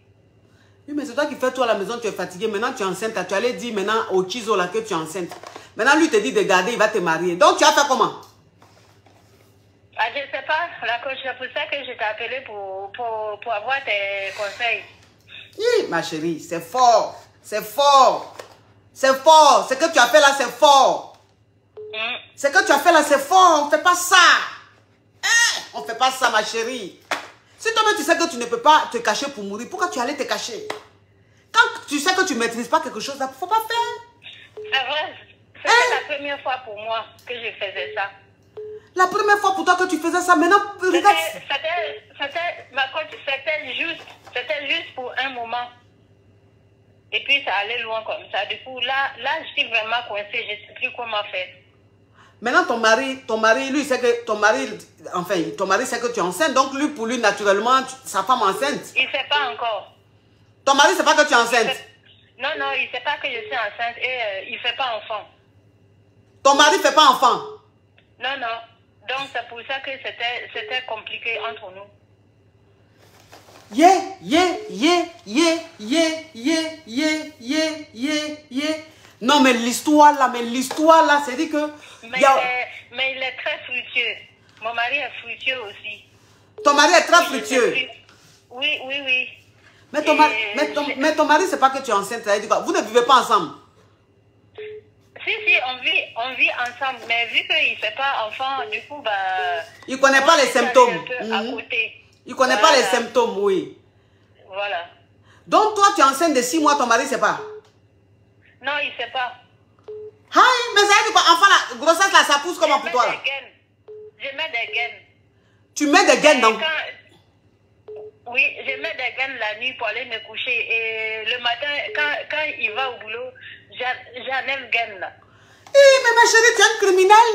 Oui, mais c'est toi qui fais tout à la maison, tu es fatiguée. Maintenant, tu es enceinte. Tu allais dire maintenant au chizo là que tu es enceinte. Maintenant, lui te dit de garder, il va te marier. Donc, tu as fait comment? Ah, je ne sais pas, la coach, c'est pour ça que je t'ai appelé pour avoir tes conseils. Oui, ma chérie, c'est fort. C'est fort. C'est fort. Ce que tu as fait là, c'est fort. Ce que tu as fait là, c'est fort. On ne fait pas ça. On ne fait pas ça, ma chérie. Si toi-même tu sais que tu ne peux pas te cacher pour mourir, pourquoi tu allais te cacher? Quand tu sais que tu ne maîtrises pas quelque chose, il ne faut pas faire. C'est vrai. C'était la première fois pour moi que je faisais ça. La première fois pour toi que tu faisais ça, maintenant, regarde. C'était juste pour un moment. Et puis ça allait loin comme ça. Du coup, là, je suis vraiment coincée. Je ne sais plus comment faire. Maintenant, ton mari, lui, sait que ton mari sait que tu es enceinte. Donc, pour lui, naturellement, sa femme enceinte. Il ne sait pas encore. Ton mari ne sait pas que tu es enceinte? Non, il ne sait pas que je suis enceinte et il ne fait pas enfant. Ton mari ne fait pas enfant? Non. Donc, c'est pour ça que c'était compliqué entre nous. Non, mais l'histoire là, c'est dit que... Mais il est très fructueux. Mon mari est fructueux aussi. Ton mari est très fructueux? Oui. Mais ton mari, c'est pas que tu es enceinte. Vous ne vivez pas ensemble? Si, on vit ensemble, mais vu qu'il ne fait pas enfant, du coup, bah... Il ne connaît pas les symptômes. À côté. Il ne connaît pas les symptômes, oui. Voilà. Donc, toi, tu es enceinte de 6 mois, ton mari ne sait pas? Non, il ne sait pas. Mais ça veut dire quoi? Enfant, la grossesse, là, ça pousse comment pour toi, là? Je mets des gaines. Tu mets des gaines dans... Oui, je mets des gaines la nuit pour aller me coucher. Et le matin, quand il va au boulot, j'enlève gaines là. Mais ma chérie, tu es un criminel.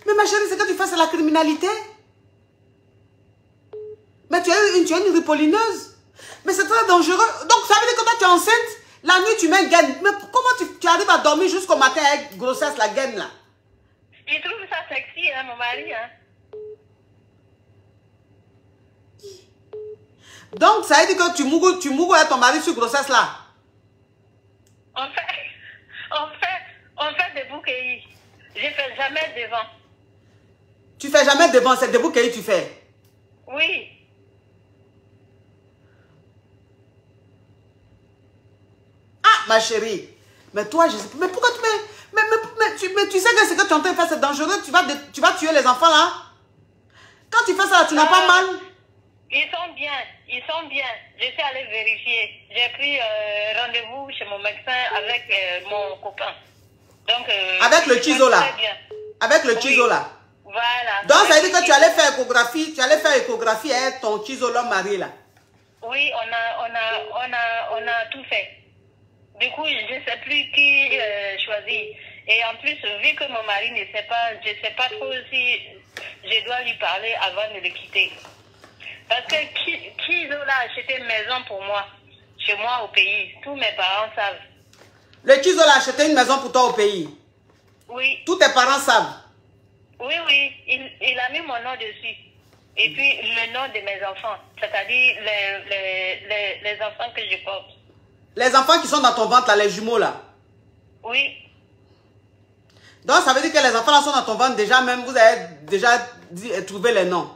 Mais ma chérie, ce que tu fais, c'est la criminalité. Mais tu es une ripolineuse. Mais c'est très dangereux. Donc, ça veut dire que toi, tu es enceinte. La nuit, tu mets une gaine. Mais comment tu arrives à dormir jusqu'au matin avec grossesse, la gaine là? Il trouve ça sexy, hein, mon mari. Hein? Donc, ça veut dire que tu mourras avec ton mari sur grossesse là? On fait des bouquets. Je ne fais jamais devant. Tu fais jamais devant, c'est des bouquets tu fais? Oui. Ah, ma chérie. Mais toi, je sais pas. Mais pourquoi tu mets... Mais tu sais que ce que tu es en train de faire, c'est dangereux. Tu vas tuer les enfants là. Quand tu fais ça, tu n'as pas mal. Ils sont bien. Je suis allée vérifier. J'ai pris rendez-vous chez mon médecin avec mon copain. Donc, avec le chizo là. Avec le chizo là. Voilà. Donc, ça veut dire que tu allais faire échographie. Tu allais faire échographie avec ton chizo l'homme marié là. Oui, on a tout fait. Du coup, je ne sais plus qui choisir. Et en plus, vu que mon mari ne sait pas, je ne sais pas trop si je dois lui parler avant de le quitter. Parce que Kizo a acheté une maison pour moi, chez moi au pays. Tous mes parents savent. Le Kizo a acheté une maison pour toi au pays? Oui. Tous tes parents savent? Oui. Il a mis mon nom dessus. Et puis le nom de mes enfants, c'est-à-dire les enfants que je porte. Les enfants qui sont dans ton ventre là, les jumeaux là? Oui. Donc ça veut dire que les enfants là sont dans ton ventre déjà, même vous avez déjà trouvé les noms?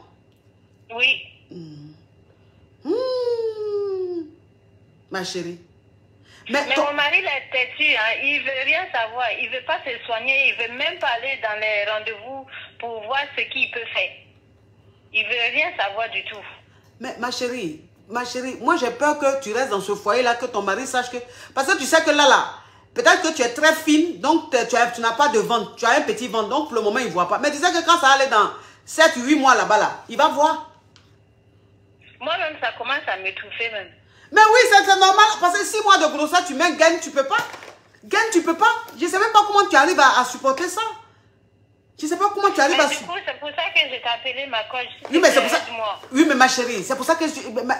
Oui. Ma chérie. Mais mon mari, il est têtu, hein. Il veut rien savoir. Il veut pas se soigner. Il veut même pas aller dans les rendez-vous pour voir ce qu'il peut faire. Il veut rien savoir du tout. Mais ma chérie, moi j'ai peur que tu restes dans ce foyer-là, que ton mari sache que... Parce que tu sais que là, peut-être que tu es très fine, donc tu n'as pas de ventre. Tu as un petit ventre, donc pour le moment, il ne voit pas. Mais tu sais que quand ça allait dans 7 ou 8 mois là-bas, là, il va voir. Moi-même, ça commence à m'étouffer même. Mais oui, c'est normal. Parce que 6 mois de grossesse, tu mets gaine, tu peux pas. Gaine, tu peux pas. Je ne sais même pas comment tu arrives à supporter ça. Je ne sais pas comment tu arrives à... Du coup, c'est pour ça que je t'ai appelé ma coach. Oui, mais c'est pour ça... Oui, mais ma chérie, c'est pour ça que...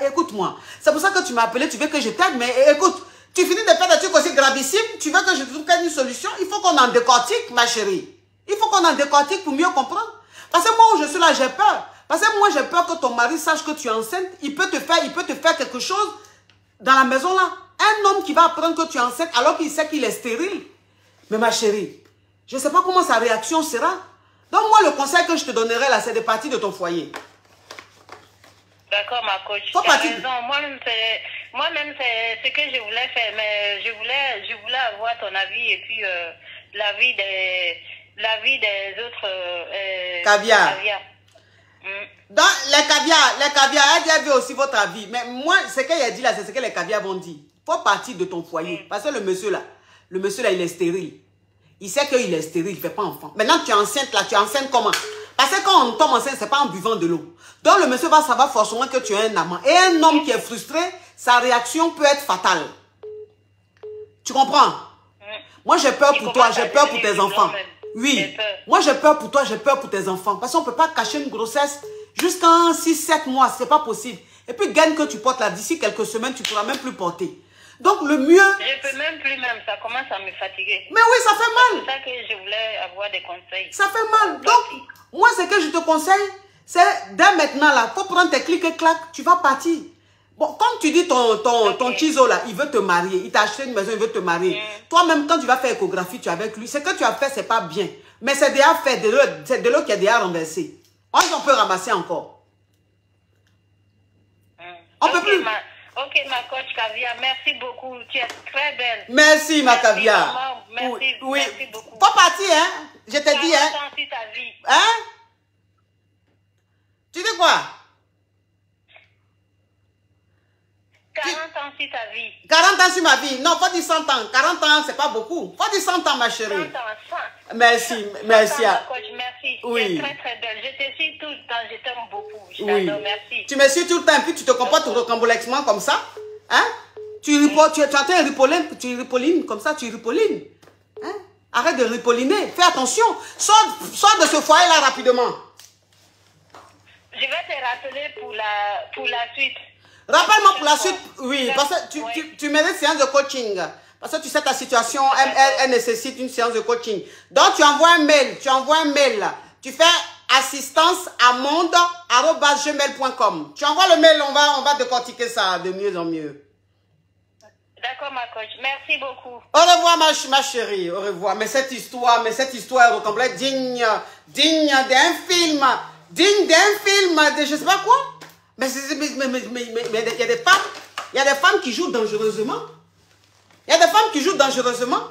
Écoute-moi. C'est pour ça que tu m'as appelé, tu veux que je t'aide, mais écoute, tu finis de faire des trucs aussi gravissimes, tu veux que je trouve une solution, il faut qu'on en décortique, ma chérie. Il faut qu'on en décortique pour mieux comprendre. Parce que moi, où je suis là, j'ai peur. Parce que moi, j'ai peur que ton mari sache que tu es enceinte. Il peut te faire quelque chose dans la maison, là. Un homme qui va apprendre que tu es enceinte alors qu'il sait qu'il est stérile. Mais ma chérie, je ne sais pas comment sa réaction sera. Donc, moi, le conseil que je te donnerai, là, c'est de partir de ton foyer. D'accord, ma coach. Tu as raison. Moi-même, c'est ce que je voulais faire. Mais je voulais avoir ton avis et puis l'avis des autres... caviar. Dans les caviars, elle veut aussi votre avis. Mais moi, ce qu'elle a dit là, c'est ce que les caviars vont dire. Il faut partir de ton foyer. Parce que le monsieur là, il est stérile. Il sait qu'il est stérile, il ne fait pas enfant. Maintenant, tu es enceinte là, tu es enceinte comment? Parce que quand on tombe enceinte, ce n'est pas en buvant de l'eau. Donc, le monsieur va savoir forcément que tu es un amant. Et un homme qui est frustré, sa réaction peut être fatale. Tu comprends? Moi, j'ai peur pour toi, j'ai peur pour tes enfants. Oui, moi j'ai peur pour toi, j'ai peur pour tes enfants. Parce qu'on ne peut pas cacher une grossesse jusqu'à 6-7 mois, ce n'est pas possible. Et puis, gagne que tu portes là, d'ici quelques semaines, tu ne pourras même plus porter. Donc, le mieux... Je ne peux même plus, ça commence à me fatiguer. Mais oui, ça fait mal. C'est ça que je voulais avoir des conseils. Ça fait mal. Donc, moi, ce que je te conseille, c'est dès maintenant, là, il faut prendre tes clics et claques, tu vas partir. Bon, comme tu dis, ton Chizo, là, il veut te marier. Il t'a acheté une maison, il veut te marier. Toi-même, quand tu vas faire échographie, tu es avec lui. Ce que tu as fait, c'est pas bien. Mais c'est déjà fait. C'est de l'eau qui est déjà renversée. On peut ramasser encore. On peut plus. Ok, ma coach Caviar, merci beaucoup. Tu es très belle. Merci, ma Caviar. Merci, oui. Merci beaucoup. Faut partir, hein. Je te dis, hein. 40 ans sur ta vie. Hein? Tu dis quoi? 40 ans sur ta vie. 40 ans sur ma vie. Non, faut dire 100 ans. 40 ans, c'est pas beaucoup. Faut dire 100 ans, ma chérie. 100 ans, 100. Merci, 100 merci. ans, coach, merci. Oui. Tu es très, très belle. Je te suis tout le temps. Je t'aime beaucoup. Je t'adore, merci. Tu me suis tout le temps et puis tu te comportes rocambolesquement comme ça. Hein? Tu entends ripollines comme ça, tu ripollines. Hein? Arrête de ripolliner. Fais attention. Sors de ce foyer-là rapidement. Je vais te rappeler pour la suite. Rappelle-moi pour la suite, oui, parce que tu mérites une séance de coaching. Parce que tu sais ta situation, elle nécessite une séance de coaching. Donc tu envoies un mail, Tu fais assistanceamonde@gmail.com. Tu envoies le mail, on va décortiquer ça de mieux en mieux. D'accord, ma coach. Merci beaucoup. Au revoir, ma chérie. Au revoir. Mais cette histoire est complète, digne d'un film. Digne d'un film de je sais pas quoi. Mais il y a des femmes qui jouent dangereusement. Il y a des femmes qui jouent dangereusement.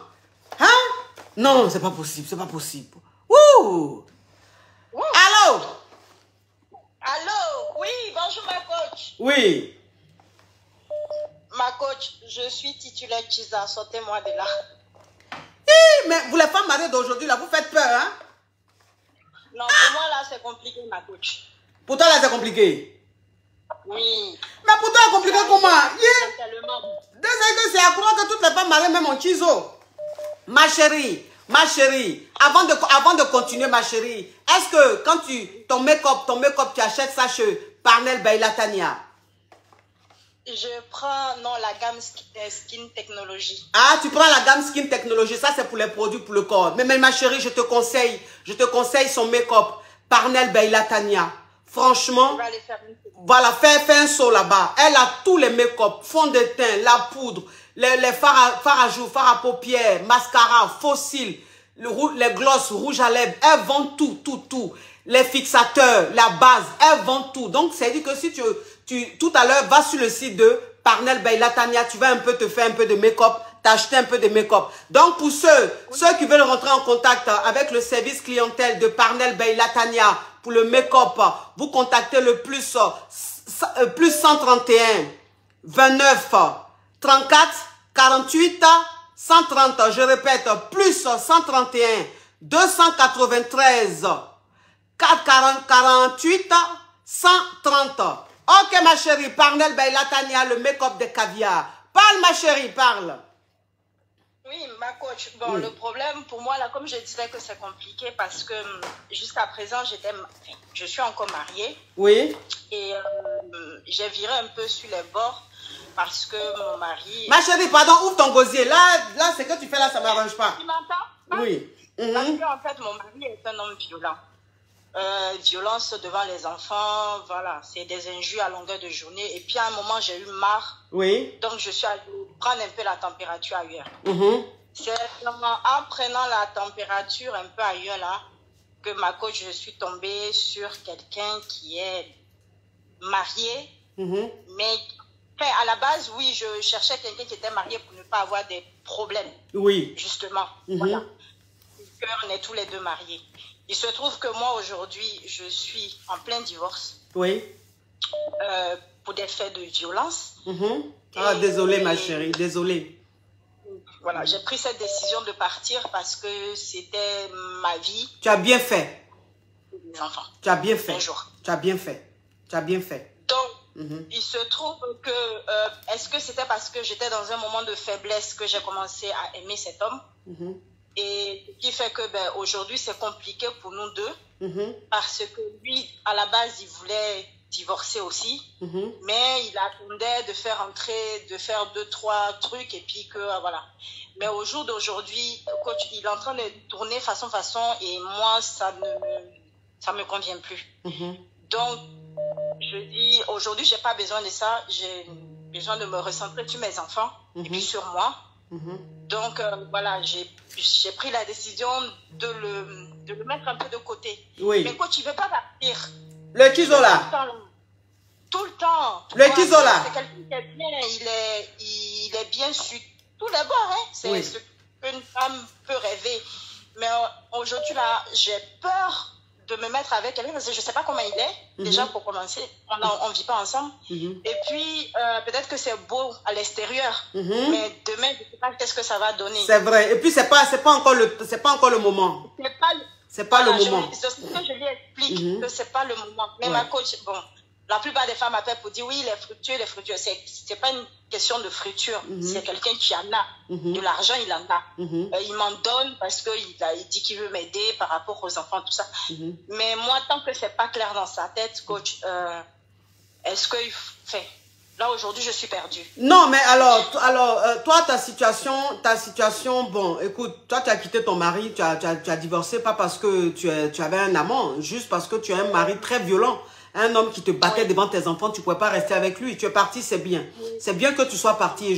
Hein? Non, c'est pas possible, c'est pas possible. Ouh! Allô? Allô? Oui, bonjour ma coach. Oui. Ma coach, je suis titulaire Chiza, sortez-moi de là. Mais vous les femmes mariées d'aujourd'hui, là, vous faites peur, hein? Non, pour moi, là, c'est compliqué, ma coach. Pour toi, là, c'est compliqué? Oui. Mais pour toi, c'est compliqué comment? C'est à croire que toutes les femmes mariées, même en Chizo. Ma chérie, avant de continuer, ma chérie, est-ce que quand ton make-up, tu achètes ça chez Parnell Bailatania? Je prends, la gamme Skin Technology. Ah, tu prends la gamme Skin Technology, ça c'est pour les produits pour le corps. Mais ma chérie, je te conseille son make-up, Parnell Bailatania. Franchement, voilà, fais un saut là-bas. Elle a tous les make-up, fond de teint, la poudre, les fards à joues, fards à paupières, mascara, faux cils, les glosses, rouge à lèvres. Elle vend tout. Les fixateurs, la base, elle vend tout. Donc, c'est dit que si tu tout à l'heure, va sur le site de Parnell Bailatania, tu vas te faire un peu de make-up tu as acheté un peu de make-up. Donc, pour ceux qui veulent rentrer en contact avec le service clientèle de Parnell Baila Tania pour le make-up, vous contactez le plus 131 29 34 48 130. Je répète, plus 131 293 48 130. Ok, ma chérie, Parnell Baila Tania, le make-up de caviar. Parle, ma chérie, parle. Oui, ma coach. Bon, le problème pour moi, là, comme je disais que c'est compliqué parce que jusqu'à présent, je suis encore mariée. Oui. Et j'ai viré un peu sur les bords parce que mon mari... Ma chérie, pardon, ouvre ton gosier. Là, ce que tu fais là, ça ne m'arrange pas. Tu m'entends? Oui. Parce que, en fait, mon mari est un homme violent. Violence devant les enfants, voilà, c'est des injures à longueur de journée. Et puis à un moment, j'ai eu marre. Oui. Donc je suis allée prendre un peu la température ailleurs. C'est en prenant la température un peu ailleurs là que ma coach, je suis tombée sur quelqu'un qui est marié. Mais à la base, oui, je cherchais quelqu'un qui était marié pour ne pas avoir des problèmes. Oui. Justement, voilà. On est tous les deux mariés. Il se trouve que moi, aujourd'hui, je suis en plein divorce. Oui. Pour des faits de violence. Ah, désolée, ma chérie, désolée. Voilà, j'ai pris cette décision de partir parce que c'était ma vie. Tu as bien fait. Mes enfants. Tu as bien fait. Un jour. Tu as bien fait. Tu as bien fait. Donc, il se trouve que, est-ce que c'était parce que j'étais dans un moment de faiblesse que j'ai commencé à aimer cet homme? Et ce qui fait que aujourd'hui, c'est compliqué pour nous deux. Parce que lui, à la base, il voulait divorcer aussi. Mais il attendait de faire entrer, de faire 2-3 trucs et puis que, voilà. Mais au jour d'aujourd'hui, coach, il est en train de tourner façon et moi, ça me convient plus. Donc, je dis, aujourd'hui, j'ai pas besoin de ça. J'ai besoin de me recentrer sur mes enfants et puis sur moi. Donc, voilà, j'ai pris la décision de le mettre un peu de côté. Oui. Mais coach, il ne veut pas partir. Le Kizola. Tout le temps. Le Kizola. C'est quelqu'un qui est bien, il est bien sur tous les bords. Hein. C'est ce qu'une femme peut rêver. Mais aujourd'hui, là, j'ai peur de me mettre avec quelqu'un parce que je ne sais pas comment il est. Déjà, pour commencer, on ne vit pas ensemble. Et puis, peut-être que c'est beau à l'extérieur. Mais demain, je ne sais pas qu'est-ce que ça va donner. C'est vrai. Et puis, c'est pas encore le moment. C'est pas le moment. C'est ce que je lui explique, que ce n'est pas le moment. Mais ma coach, bon, la plupart des femmes appellent pour dire oui, les fructures. Ce n'est pas une question de friture. C'est quelqu'un qui en a. De l'argent, il en a. Il m'en donne parce qu'il dit qu'il veut m'aider par rapport aux enfants, tout ça. Mais moi, tant que ce n'est pas clair dans sa tête, coach, est-ce qu'il fait? Là, aujourd'hui, je suis perdue. Non, mais alors toi, ta situation, bon, écoute, toi, tu as quitté ton mari, tu as divorcé, pas parce que tu avais un amant, juste parce que tu as un mari très violent. Un homme qui te battait devant tes enfants, tu ne pouvais pas rester avec lui. Tu es parti, c'est bien. C'est bien que tu sois parti et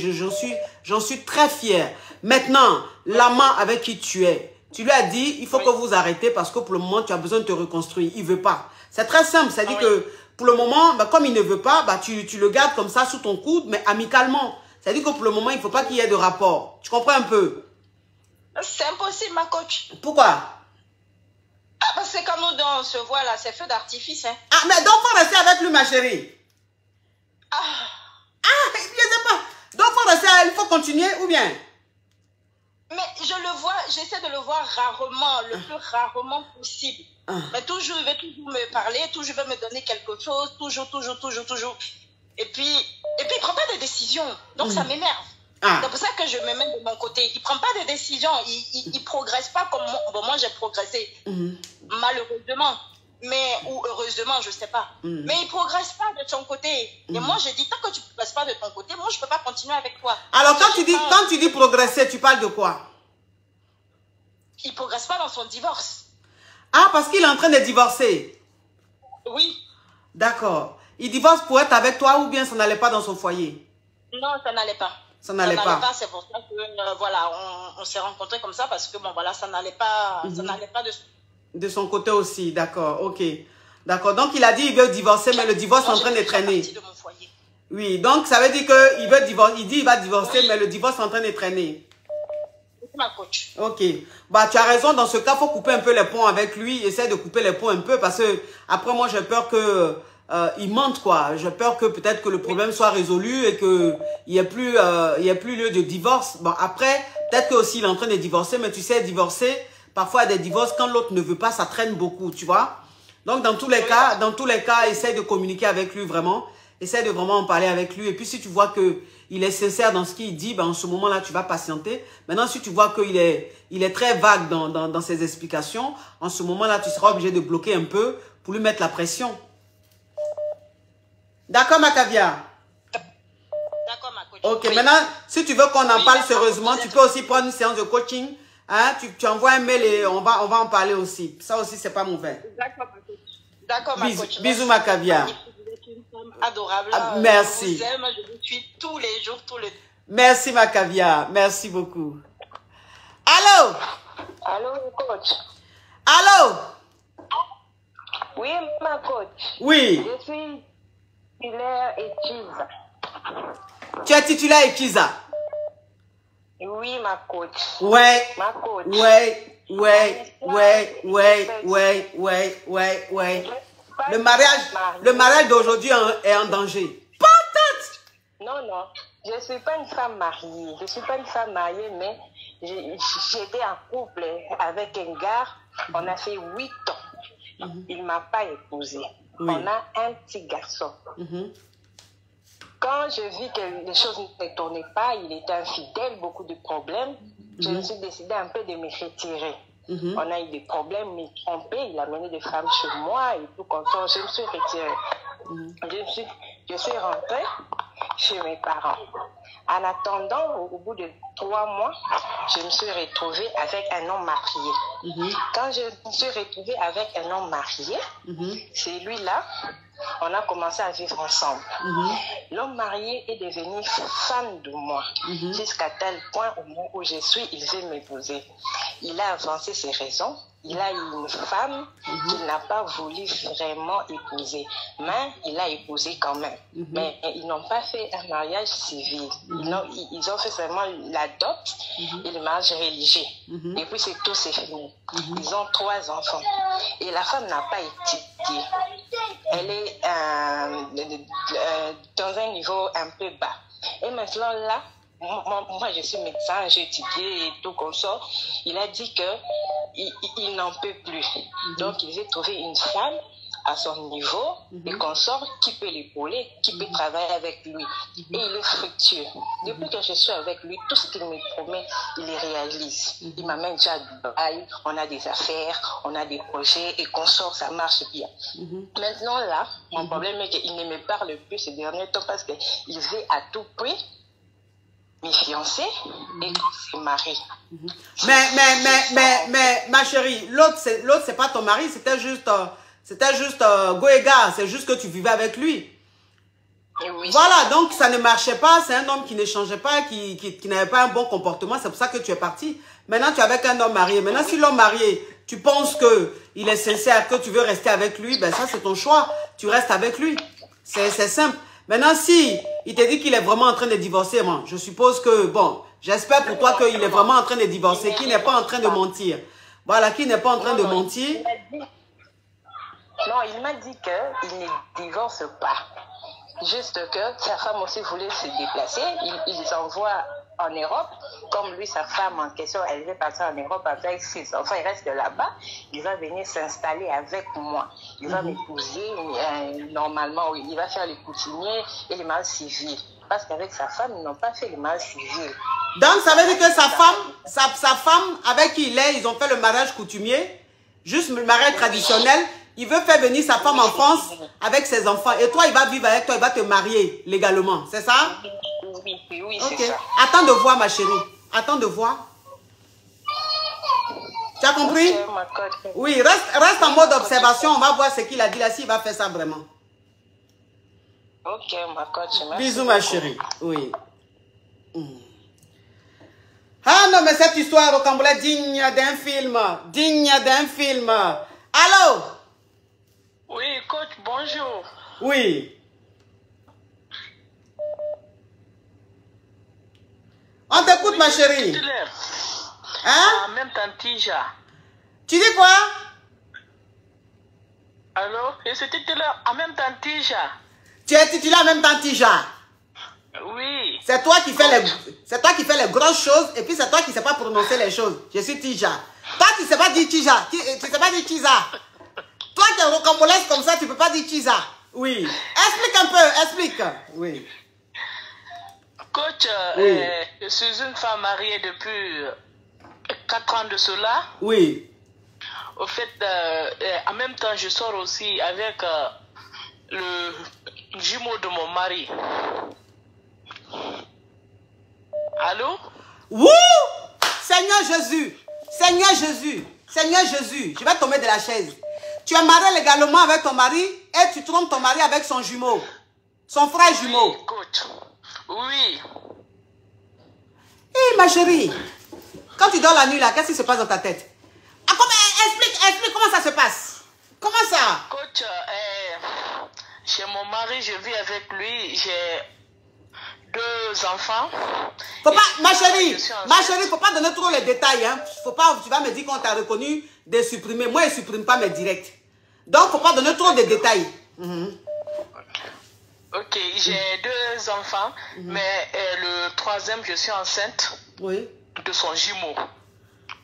j'en suis très fière. Maintenant, l'amant avec qui tu es, tu lui as dit, il faut que vous arrêtez parce que pour le moment, tu as besoin de te reconstruire. Il ne veut pas. C'est très simple. C'est-à-dire que pour le moment, comme il ne veut pas, tu le gardes comme ça sous ton coude, mais amicalement. C'est-à-dire que pour le moment, il ne faut pas qu'il y ait de rapport. Tu comprends un peu? C'est impossible, ma coach. Pourquoi? Parce que quand on se voit là, c'est feu d'artifice. Hein. Ah, mais donc, faut rester avec lui, ma chérie. Je ne sais pas. Donc, faut rester, il faut continuer ou bien? Mais je le vois, j'essaie de le voir rarement, le plus rarement possible. Mais toujours, il veut toujours me parler, toujours il veut me donner quelque chose, toujours. Et puis il ne prend pas de décision. Donc, ça m'énerve. C'est pour ça que je me mets de mon côté. Il ne prend pas de décision. Il ne progresse pas comme moi. Bon, moi, j'ai progressé. Malheureusement. Ou heureusement, je ne sais pas. Mais il ne progresse pas de son côté. Et moi, je dis, tant que tu ne progresses pas de ton côté, moi, je ne peux pas continuer avec toi. Alors, quand tu dis progresser, tu parles de quoi? Il ne progresse pas dans son divorce. Ah, parce qu'il est en train de divorcer? Oui. D'accord. Il divorce pour être avec toi ou bien ça n'allait pas dans son foyer? Non, ça n'allait pas. Ça n'allait pas. C'est pour ça que voilà, on s'est rencontrés comme ça parce que bon voilà, ça n'allait pas, ça n'allait pas de son côté aussi, d'accord, ok. D'accord, donc il a dit il veut divorcer, mais le divorce est en train de traîner. De mon foyer. Oui, donc ça veut dire qu'il veut divorcer. Il dit qu'il va divorcer, oui. Mais le divorce est en train de traîner. Ma coach. Ok. Bah, tu as raison. Dans ce cas, il faut couper un peu les ponts avec lui. Essaye de couper les ponts un peu parce que après, moi, j'ai peur que il mente, quoi. J'ai peur que peut-être que le problème soit résolu et qu'il n'y ait plus lieu de divorce. Bon, après, peut-être que aussi il est en train de divorcer, mais tu sais, divorcer, parfois, des divorces, quand l'autre ne veut pas, ça traîne beaucoup, tu vois. Donc, dans tous les cas, essaye de communiquer avec lui vraiment. Essaye de vraiment en parler avec lui. Et puis, si tu vois qu'il est sincère dans ce qu'il dit, ben, en ce moment-là, tu vas patienter. Maintenant, si tu vois qu'il est très vague dans ses explications, en ce moment-là, tu seras obligé de bloquer un peu pour lui mettre la pression. D'accord, ma caviar? D'accord, ma coach. Ok, oui. Maintenant, si tu veux qu'on en parle sérieusement, tu peux aussi prendre une séance de coaching. Hein? Tu envoies un mail et on va en parler aussi. Ça aussi, c'est pas mauvais. D'accord, ma coach. D'accord, ma coach. Bisous, ma caviar. Adorable. Merci. Je vous aime, je vous suis tous les jours, Merci, ma caviar. Merci beaucoup. Allô? Allô, coach. Allô? Oui, ma coach. Oui. Je suis titulaire Echiza. Tu es titulaire Echiza? Oui, ma coach. Ouais. Ma coach. Ouais. Le mariage d'aujourd'hui est en danger. Non, non. Je ne suis pas une femme mariée. Je ne suis pas une femme mariée, mais j'étais en couple avec un gars. On a fait 8 ans. Il ne m'a pas épousée. Oui. On a un petit garçon. Quand je vis que les choses ne tournaient pas, il était infidèle, beaucoup de problèmes. Je me suis décidée un peu de me retirer. On a eu des problèmes, il m'a trompé, il a mené des femmes chez moi et tout comme ça. Je me suis retirée. Je suis rentrée chez mes parents. En attendant, au bout de 3 mois, je me suis retrouvée avec un homme marié. Quand je me suis retrouvée avec un homme marié, c'est lui-là, on a commencé à vivre ensemble. L'homme marié est devenu fan de moi. Jusqu'à tel point, au moment où je suis, il veut m'épouser. Il a avancé ses raisons. Il a eu une femme qu'il n'a pas voulu vraiment épouser. Mais il a épousé quand même. Mais ils n'ont pas fait un mariage civil. Ils ont fait seulement la dot et le mariage religieux. Et puis c'est tout, c'est fini. Ils ont 3 enfants. Et la femme n'a pas étudié. Elle est dans un niveau un peu bas. Et maintenant là, moi je suis médecin, j'ai étudié et tout comme ça. Il a dit qu'il n'en peut plus. Donc il veut trouver une femme à son niveau et qu'on sort qui peut l'épauler, qui peut travailler avec lui. Et il est fructueux. Depuis que je suis avec lui, tout ce qu'il me promet, il les réalise. Il m'amène déjà à Dubaï, on a des affaires, on a des projets et qu'on sort, ça marche bien. Maintenant là, mon problème est qu'il ne me parle plus ces derniers temps parce qu'il veut à tout prix me fiancer et se marier. Mais ma chérie, l'autre c'est pas ton mari, c'était juste Goéga, c'est juste que tu vivais avec lui. Oui. Voilà, donc ça ne marchait pas, c'est un homme qui ne changeait pas, qui n'avait pas un bon comportement, c'est pour ça que tu es parti. Maintenant tu es avec un homme marié. Maintenant si l'homme marié, tu penses qu'il est sincère, que tu veux rester avec lui, ben ça c'est ton choix, tu restes avec lui. C'est simple. Maintenant si il te dit qu'il est vraiment en train de divorcer, moi, je suppose que, bon, j'espère pour toi qu'il est vraiment en train de divorcer, qu'il n'est pas en train de mentir. Voilà, qu'il n'est pas en train de mentir. Non, il m'a dit qu'il ne divorce pas. Juste que sa femme aussi voulait se déplacer. Il les envoie en Europe. Comme lui, sa femme en question, elle veut partir en Europe avec ses enfants. Il reste là-bas. Il va venir s'installer avec moi. Il va m'épouser. Normalement, il va faire les coutumiers et les mariages civils. Parce qu'avec sa femme, ils n'ont pas fait le mariage civil. Donc, ça veut dire que sa femme avec qui il est, ils ont fait le mariage coutumier, juste le mariage traditionnel. Il veut faire venir sa femme en France avec ses enfants. Et toi, il va vivre avec toi, il va te marier légalement. C'est ça? Oui, okay. C'est ça. Attends de voir, ma chérie. Attends de voir. Tu as compris? Oui, reste en mode observation. On va voir ce qu'il a dit là, s'il va faire ça vraiment. Ok, ma coach. Bisous, ma chérie. Oui. Ah non, mais cette histoire au Cambodge digne d'un film. Digne d'un film. Allô? Oui, coach, bonjour. Oui. On t'écoute, ma chérie. Hein? Même Tantija. Tu dis quoi? Allô? Et c'est titulaire en même temps Tija. Tu es titulaire en même temps Tija? Oui. C'est toi qui fais les grosses choses et puis c'est toi qui ne sais pas prononcer les choses. Je suis Tija. Toi, tu ne sais pas dire Tija. Tu ne sais pas dire Tiza. Toi qui es rocambolaise comme ça, tu ne peux pas dire Tiza. Oui. Explique un peu, explique. Oui. Coach, oui. Je suis une femme mariée depuis 4 ans de cela. Oui. Au fait, en même temps, je sors aussi avec le jumeau de mon mari. Allô? Wouh! Seigneur Jésus, Seigneur Jésus, Seigneur Jésus, je vais tomber de la chaise. Tu es marié légalement avec ton mari et tu trompes ton mari avec son jumeau, son frère jumeau. Oui, coach. Oui. Hé, ma chérie, quand tu dors la nuit là, qu'est-ce qui se passe dans ta tête? Ah, explique comment ça se passe. Comment ça? Coach, chez mon mari, je vis avec lui, j'ai 2 enfants. Faut pas, ma chérie, faut pas donner trop les détails. Hein. Faut pas, tu vas me dire qu'on t'a reconnu de supprimer. Moi, je ne supprime pas mes directs. Donc, faut pas donner trop de détails. Ok, j'ai 2 enfants, mais le 3e, je suis enceinte de son jumeau.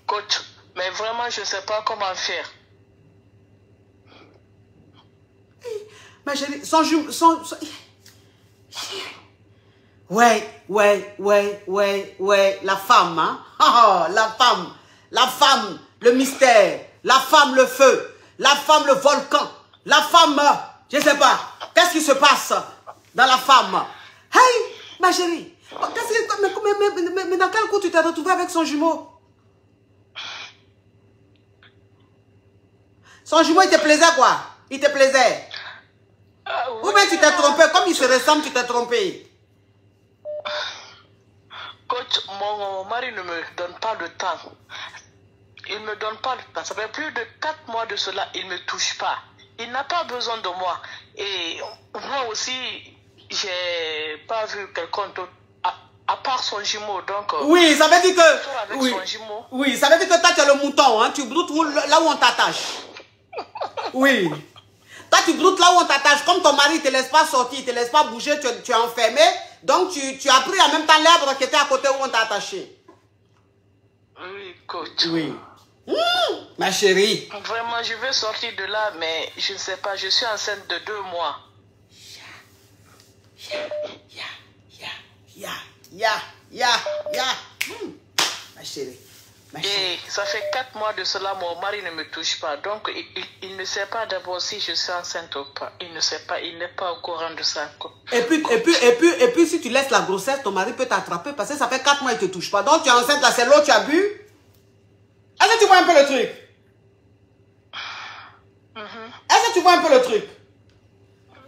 Coach, mais vraiment, je ne sais pas comment faire. Ma chérie, son jumeau... Ouais, la femme, hein? Oh, la femme, le mystère, la femme, le feu, la femme, le volcan, la femme, je sais pas, qu'est-ce qui se passe dans la femme? Hey, ma chérie, mais dans quel coup tu t'es retrouvée avec son jumeau? Son jumeau, il te plaisait quoi? Il te plaisait? Ou bien tu t'es trompé, comme il se ressemble, tu t'es trompé? Coach, mon mari ne me donne pas le temps. Il ne me donne pas le temps. Ça fait plus de 4 mois de cela, il ne me touche pas. Il n'a pas besoin de moi. Et moi aussi, j'ai pas vu quelqu'un d'autre à part son jumeau. Donc, oui, ça veut dire que... Avec son jumeau. Oui, ça veut dire que toi, tu es le mouton. Hein, tu broutes là où on t'attache. Oui. Toi, tu broutes là où on t'attache. Comme ton mari ne te laisse pas sortir, il ne te laisse pas bouger, tu es enfermé. Donc, tu as pris en même temps l'arbre qui était à côté où on t'a attaché. Oui, coach. Oui. Ma chérie. Vraiment, je veux sortir de là, mais je ne sais pas. Je suis enceinte de 2 mois. Ma chérie. Et ça fait 4 mois de cela, mon mari ne me touche pas. Donc, il ne sait pas d'abord si je suis enceinte ou pas. Il ne sait pas, il n'est pas au courant de ça. Et puis, si tu laisses la grossesse, ton mari peut t'attraper parce que ça fait 4 mois, il ne te touche pas. Donc, tu es enceinte, là, c'est l'eau, tu as bu. Est-ce que tu vois un peu le truc? Est-ce que tu vois un peu le truc?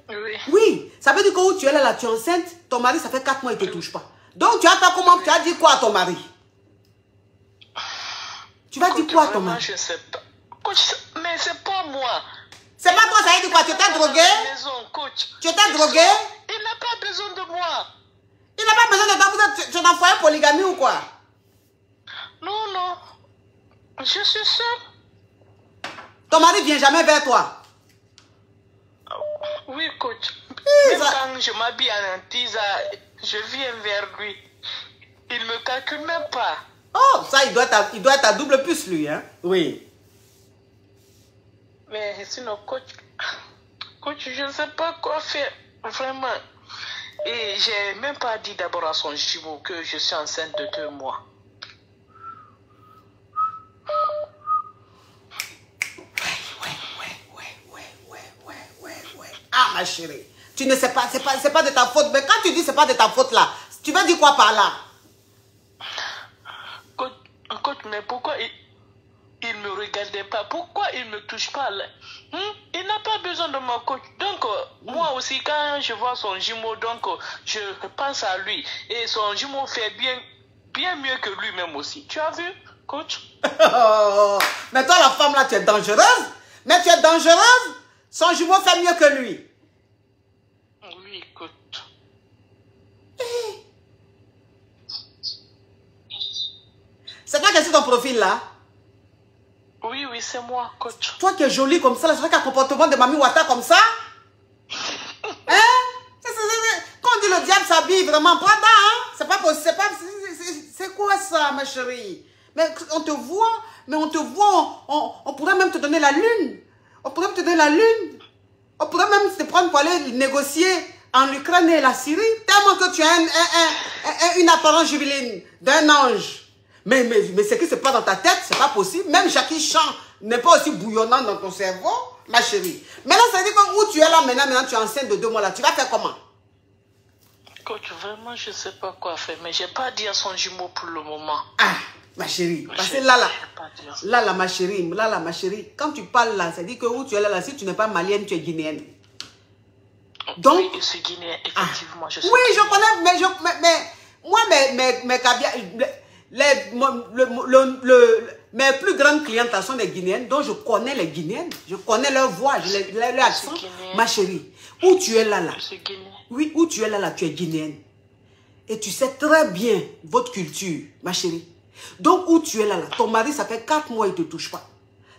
Oui. Oui, ça veut dire que où tu es là, tu es enceinte, ton mari, ça fait 4 mois, il ne te touche pas. Donc, tu as dit quoi à ton mari? Tu vas dire quoi à ton mari? Je ne sais pas. Coach, mais c'est pas moi. C'est pas toi, ça veut dire quoi? Tu t'es drogué? Tu t'es drogué? Il n'a pas besoin de moi. Il n'a pas besoin de toi. Tu es dans un foyer polygamie ou quoi? Non, non. Je suis seule. Ton mari vient jamais vers toi? Oui, coach. Même quand je m'habille en antisa, je viens vers lui. Il me calcule même pas. Oh, ça, il doit être à double puce, lui, hein? Oui. Mais sinon, coach, je ne sais pas quoi faire, vraiment. Et j'ai même pas dit d'abord à son jumeau que je suis enceinte de 2 mois. Ouais. Ah, ma chérie, tu ne sais pas, c'est pas de ta faute. Mais quand tu dis c'est pas de ta faute, là, tu veux dire quoi par là? Coach, mais pourquoi il ne me regardait pas? Pourquoi il ne me touche pas là? Il n'a pas besoin de mon coach. Donc, moi aussi, quand je vois son jumeau, donc, je pense à lui. Et son jumeau fait bien mieux que lui-même aussi. Tu as vu, coach? Mais toi, la femme là, tu es dangereuse. Mais tu es dangereuse. Son jumeau fait mieux que lui. Oui, coach. C'est toi qui es sur ton profil là? Oui, oui, c'est moi, coach. Toi qui es jolie comme ça, là, c'est vrai qu'un comportement de Mami Wata comme ça? Hein? Quand on dit le diable s'habille vraiment pas là, hein? C'est pas possible. C'est quoi ça, ma chérie? Mais on te voit, on pourrait même te donner la lune. On pourrait même te donner la lune. On pourrait même te prendre pour aller négocier en Ukraine et la Syrie, tellement que tu as une apparence juvénile d'un ange. Mais ce qui se passe dans ta tête, c'est pas possible. Même Jackie Chan n'est pas aussi bouillonnant dans ton cerveau, ma chérie. Maintenant, ça veut dire que où tu es là, maintenant tu es enceinte de 2 mois là, tu vas faire comment? Coach, vraiment, je sais pas quoi faire, mais j'ai pas dit à son jumeau pour le moment. Ah, ma chérie, parce que là, ma chérie, quand tu parles là, ça dit que où tu es là, si tu n'es pas malienne, tu es guinéenne. Donc, oui, je suis guinéenne, effectivement. Je suis oui, guinéenne. je connais, mais moi, mes plus grandes clientes sont des Guinéennes, donc je connais les Guinéennes, je connais leur voix, leur accent. Ma chérie, où tu es là, Je suis guinéenne. oui, où tu es là, tu es Guinéenne. Et tu sais très bien votre culture, ma chérie. Donc, où tu es là, ton mari, ça fait 4 mois, il ne te touche pas.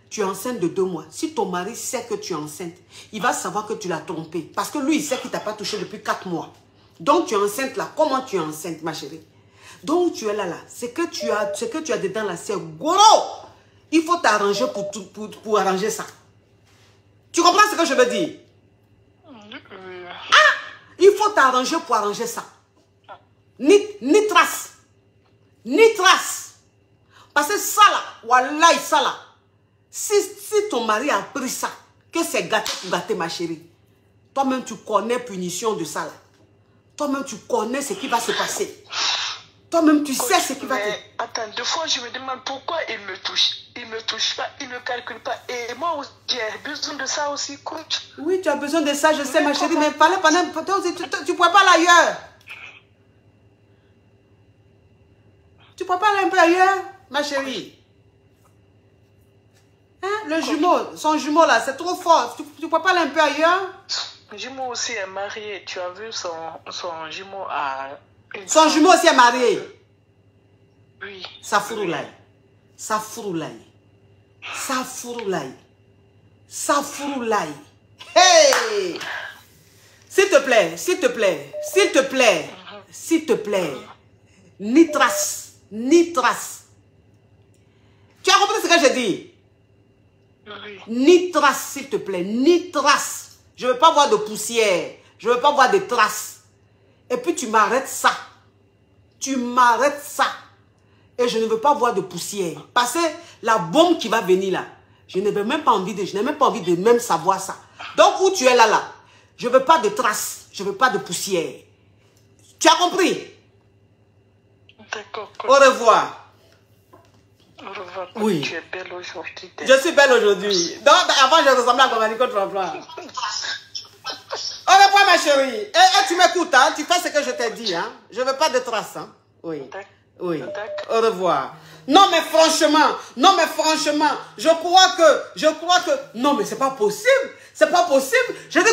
Tu es enceinte de 2 mois. Si ton mari sait que tu es enceinte, il va savoir que tu l'as trompé. Parce que lui, il sait qu'il ne t'a pas touché depuis 4 mois. Donc, tu es enceinte là. Comment tu es enceinte, ma chérie? Donc, tu es là. Ce que tu as dedans là, c'est gros. Il faut t'arranger pour arranger ça. Tu comprends ce que je veux dire? Ah! Il faut t'arranger pour arranger ça. Ni trace. Ni trace. Parce que ça là, wallahi, ça là. Si ton mari a pris ça, que c'est gâté pour gâter, ma chérie, toi-même tu connais punition de ça là. Toi-même tu connais ce qui va se passer. Toi-même tu sais ce qui va te... Attends, 2 fois je me demande pourquoi il me touche. Il ne me touche pas, il ne calcule pas. Et moi aussi, j'ai besoin de ça aussi, coach. Oui, tu as besoin de ça, je sais, ma chérie, mais fallait pendant... Tu ne pourrais pas aller ailleurs. Tu ne pourrais pas aller un peu ailleurs, ma chérie. Hein? Le jumeau, son jumeau là, c'est trop fort. Tu ne peux pas aller un peu ailleurs? Le jumeau aussi est marié. Tu as vu son jumeau à... Son jumeau aussi est marié? Oui. Ça fourroulaille. Ça fourroulaille. Ça fourroulaille. Ça fourroulaille. Hey! S'il te plaît, s'il te plaît, s'il te plaît, s'il te plaît, ni trace, ni trace. Tu as compris ce que j'ai dit? Oui. Ni trace, s'il te plaît, ni trace. Je ne veux pas voir de poussière. Je ne veux pas voir de traces. Et puis tu m'arrêtes ça. Tu m'arrêtes ça. Et je ne veux pas voir de poussière. Parce que la bombe qui va venir là, je n'ai même pas envie de même savoir ça. Donc où tu es là, je ne veux pas de traces. Je ne veux pas de poussière. Tu as compris? D'accord. Au revoir. Au revoir. Oui. Tu es belle aujourd'hui. Je suis belle aujourd'hui. Donc avant je ressemblais à Comanico Tremplin. Au revoir ma chérie. Et tu m'écoutes, hein? Tu fais ce que je t'ai dit, hein? Je ne veux pas de traces, hein? Oui. Oui. Au revoir. Non mais franchement, je crois que, non mais c'est pas possible. C'est pas possible. J'ai dit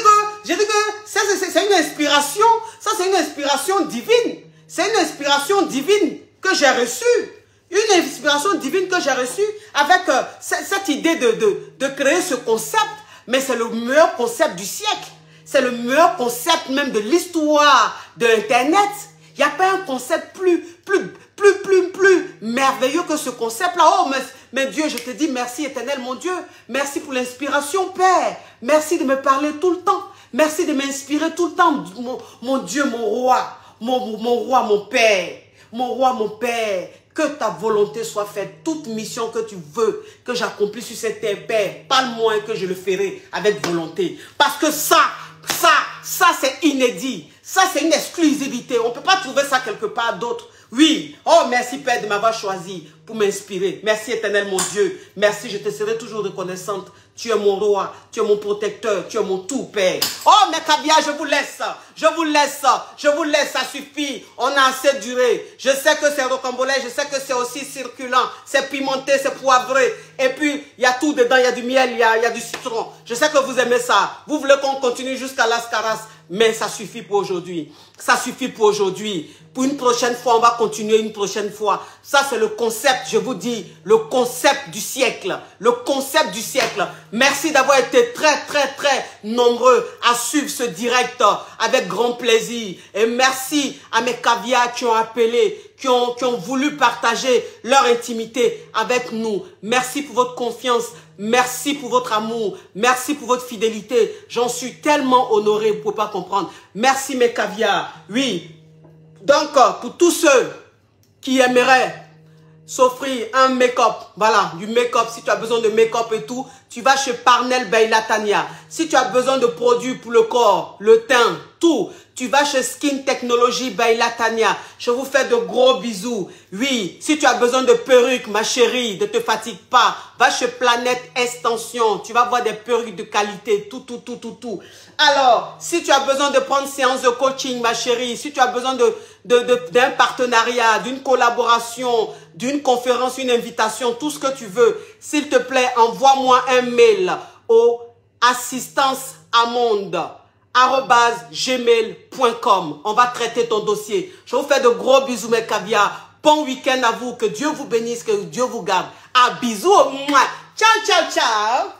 que ça c'est une inspiration. Ça c'est une inspiration divine. C'est une inspiration divine que j'ai reçue. Une inspiration divine que j'ai reçue avec cette idée de créer ce concept. Mais c'est le meilleur concept du siècle. C'est le meilleur concept même de l'histoire de Internet. Il n'y a pas un concept plus merveilleux que ce concept-là. Oh, mais Dieu, je te dis merci éternel, mon Dieu. Merci pour l'inspiration, Père. Merci de me parler tout le temps. Merci de m'inspirer tout le temps. Mon Dieu, mon roi. Mon roi, mon Père. Mon roi, mon Père. Que ta volonté soit faite. Toute mission que tu veux que j'accomplisse sur cette terre, Père. Parle-moi et que je le ferai avec volonté. Parce que ça c'est inédit. Ça, c'est une exclusivité. On ne peut pas trouver ça quelque part d'autre. Oui. Oh, merci Père de m'avoir choisi pour m'inspirer. Merci éternel mon Dieu. Merci, je te serai toujours reconnaissante. Tu es mon roi, tu es mon protecteur, tu es mon tout Père. Oh, mes caviars, je vous laisse. Ça suffit. On a assez duré. Je sais que c'est rocambolesque, je sais que c'est aussi circulant. C'est pimenté, c'est poivré. Et puis, il y a tout dedans, il y a du miel, il y a du citron. Je sais que vous aimez ça. Vous voulez qu'on continue jusqu'à l'ascaras, mais ça suffit pour aujourd'hui. Ça suffit pour aujourd'hui. Pour une prochaine fois, on va continuer une prochaine fois. Ça, c'est le concept, je vous dis, le concept du siècle. Le concept du siècle. Merci d'avoir été très, très, très nombreux à suivre ce direct avec grand plaisir. Et merci à mes caviars qui ont appelé, qui ont voulu partager leur intimité avec nous. Merci pour votre confiance. Merci pour votre amour. Merci pour votre fidélité. J'en suis tellement honoré, vous ne pouvez pas comprendre. Merci mes caviars. Oui. Donc, pour tous ceux qui aimeraient s'offrir un make-up, voilà, du make-up, si tu as besoin de make-up et tout, tu vas chez Parnell Beilatania. Si tu as besoin de produits pour le corps, le teint, tout, tu vas chez Skin Technology Beilatania. Je vous fais de gros bisous. Oui, si tu as besoin de perruques, ma chérie, ne te fatigue pas. Va chez Planète Extension. Tu vas voir des perruques de qualité, tout. Alors, si tu as besoin de prendre séance de coaching, ma chérie, si tu as besoin d'un partenariat, d'une collaboration, d'une conférence, une invitation, tout ce que tu veux, s'il te plaît, envoie-moi un mail au assistanceamonde@gmail.com. On va traiter ton dossier. Je vous fais de gros bisous, mes caviars. Bon week-end à vous. Que Dieu vous bénisse, que Dieu vous garde. À bisous. Ciao, ciao, ciao.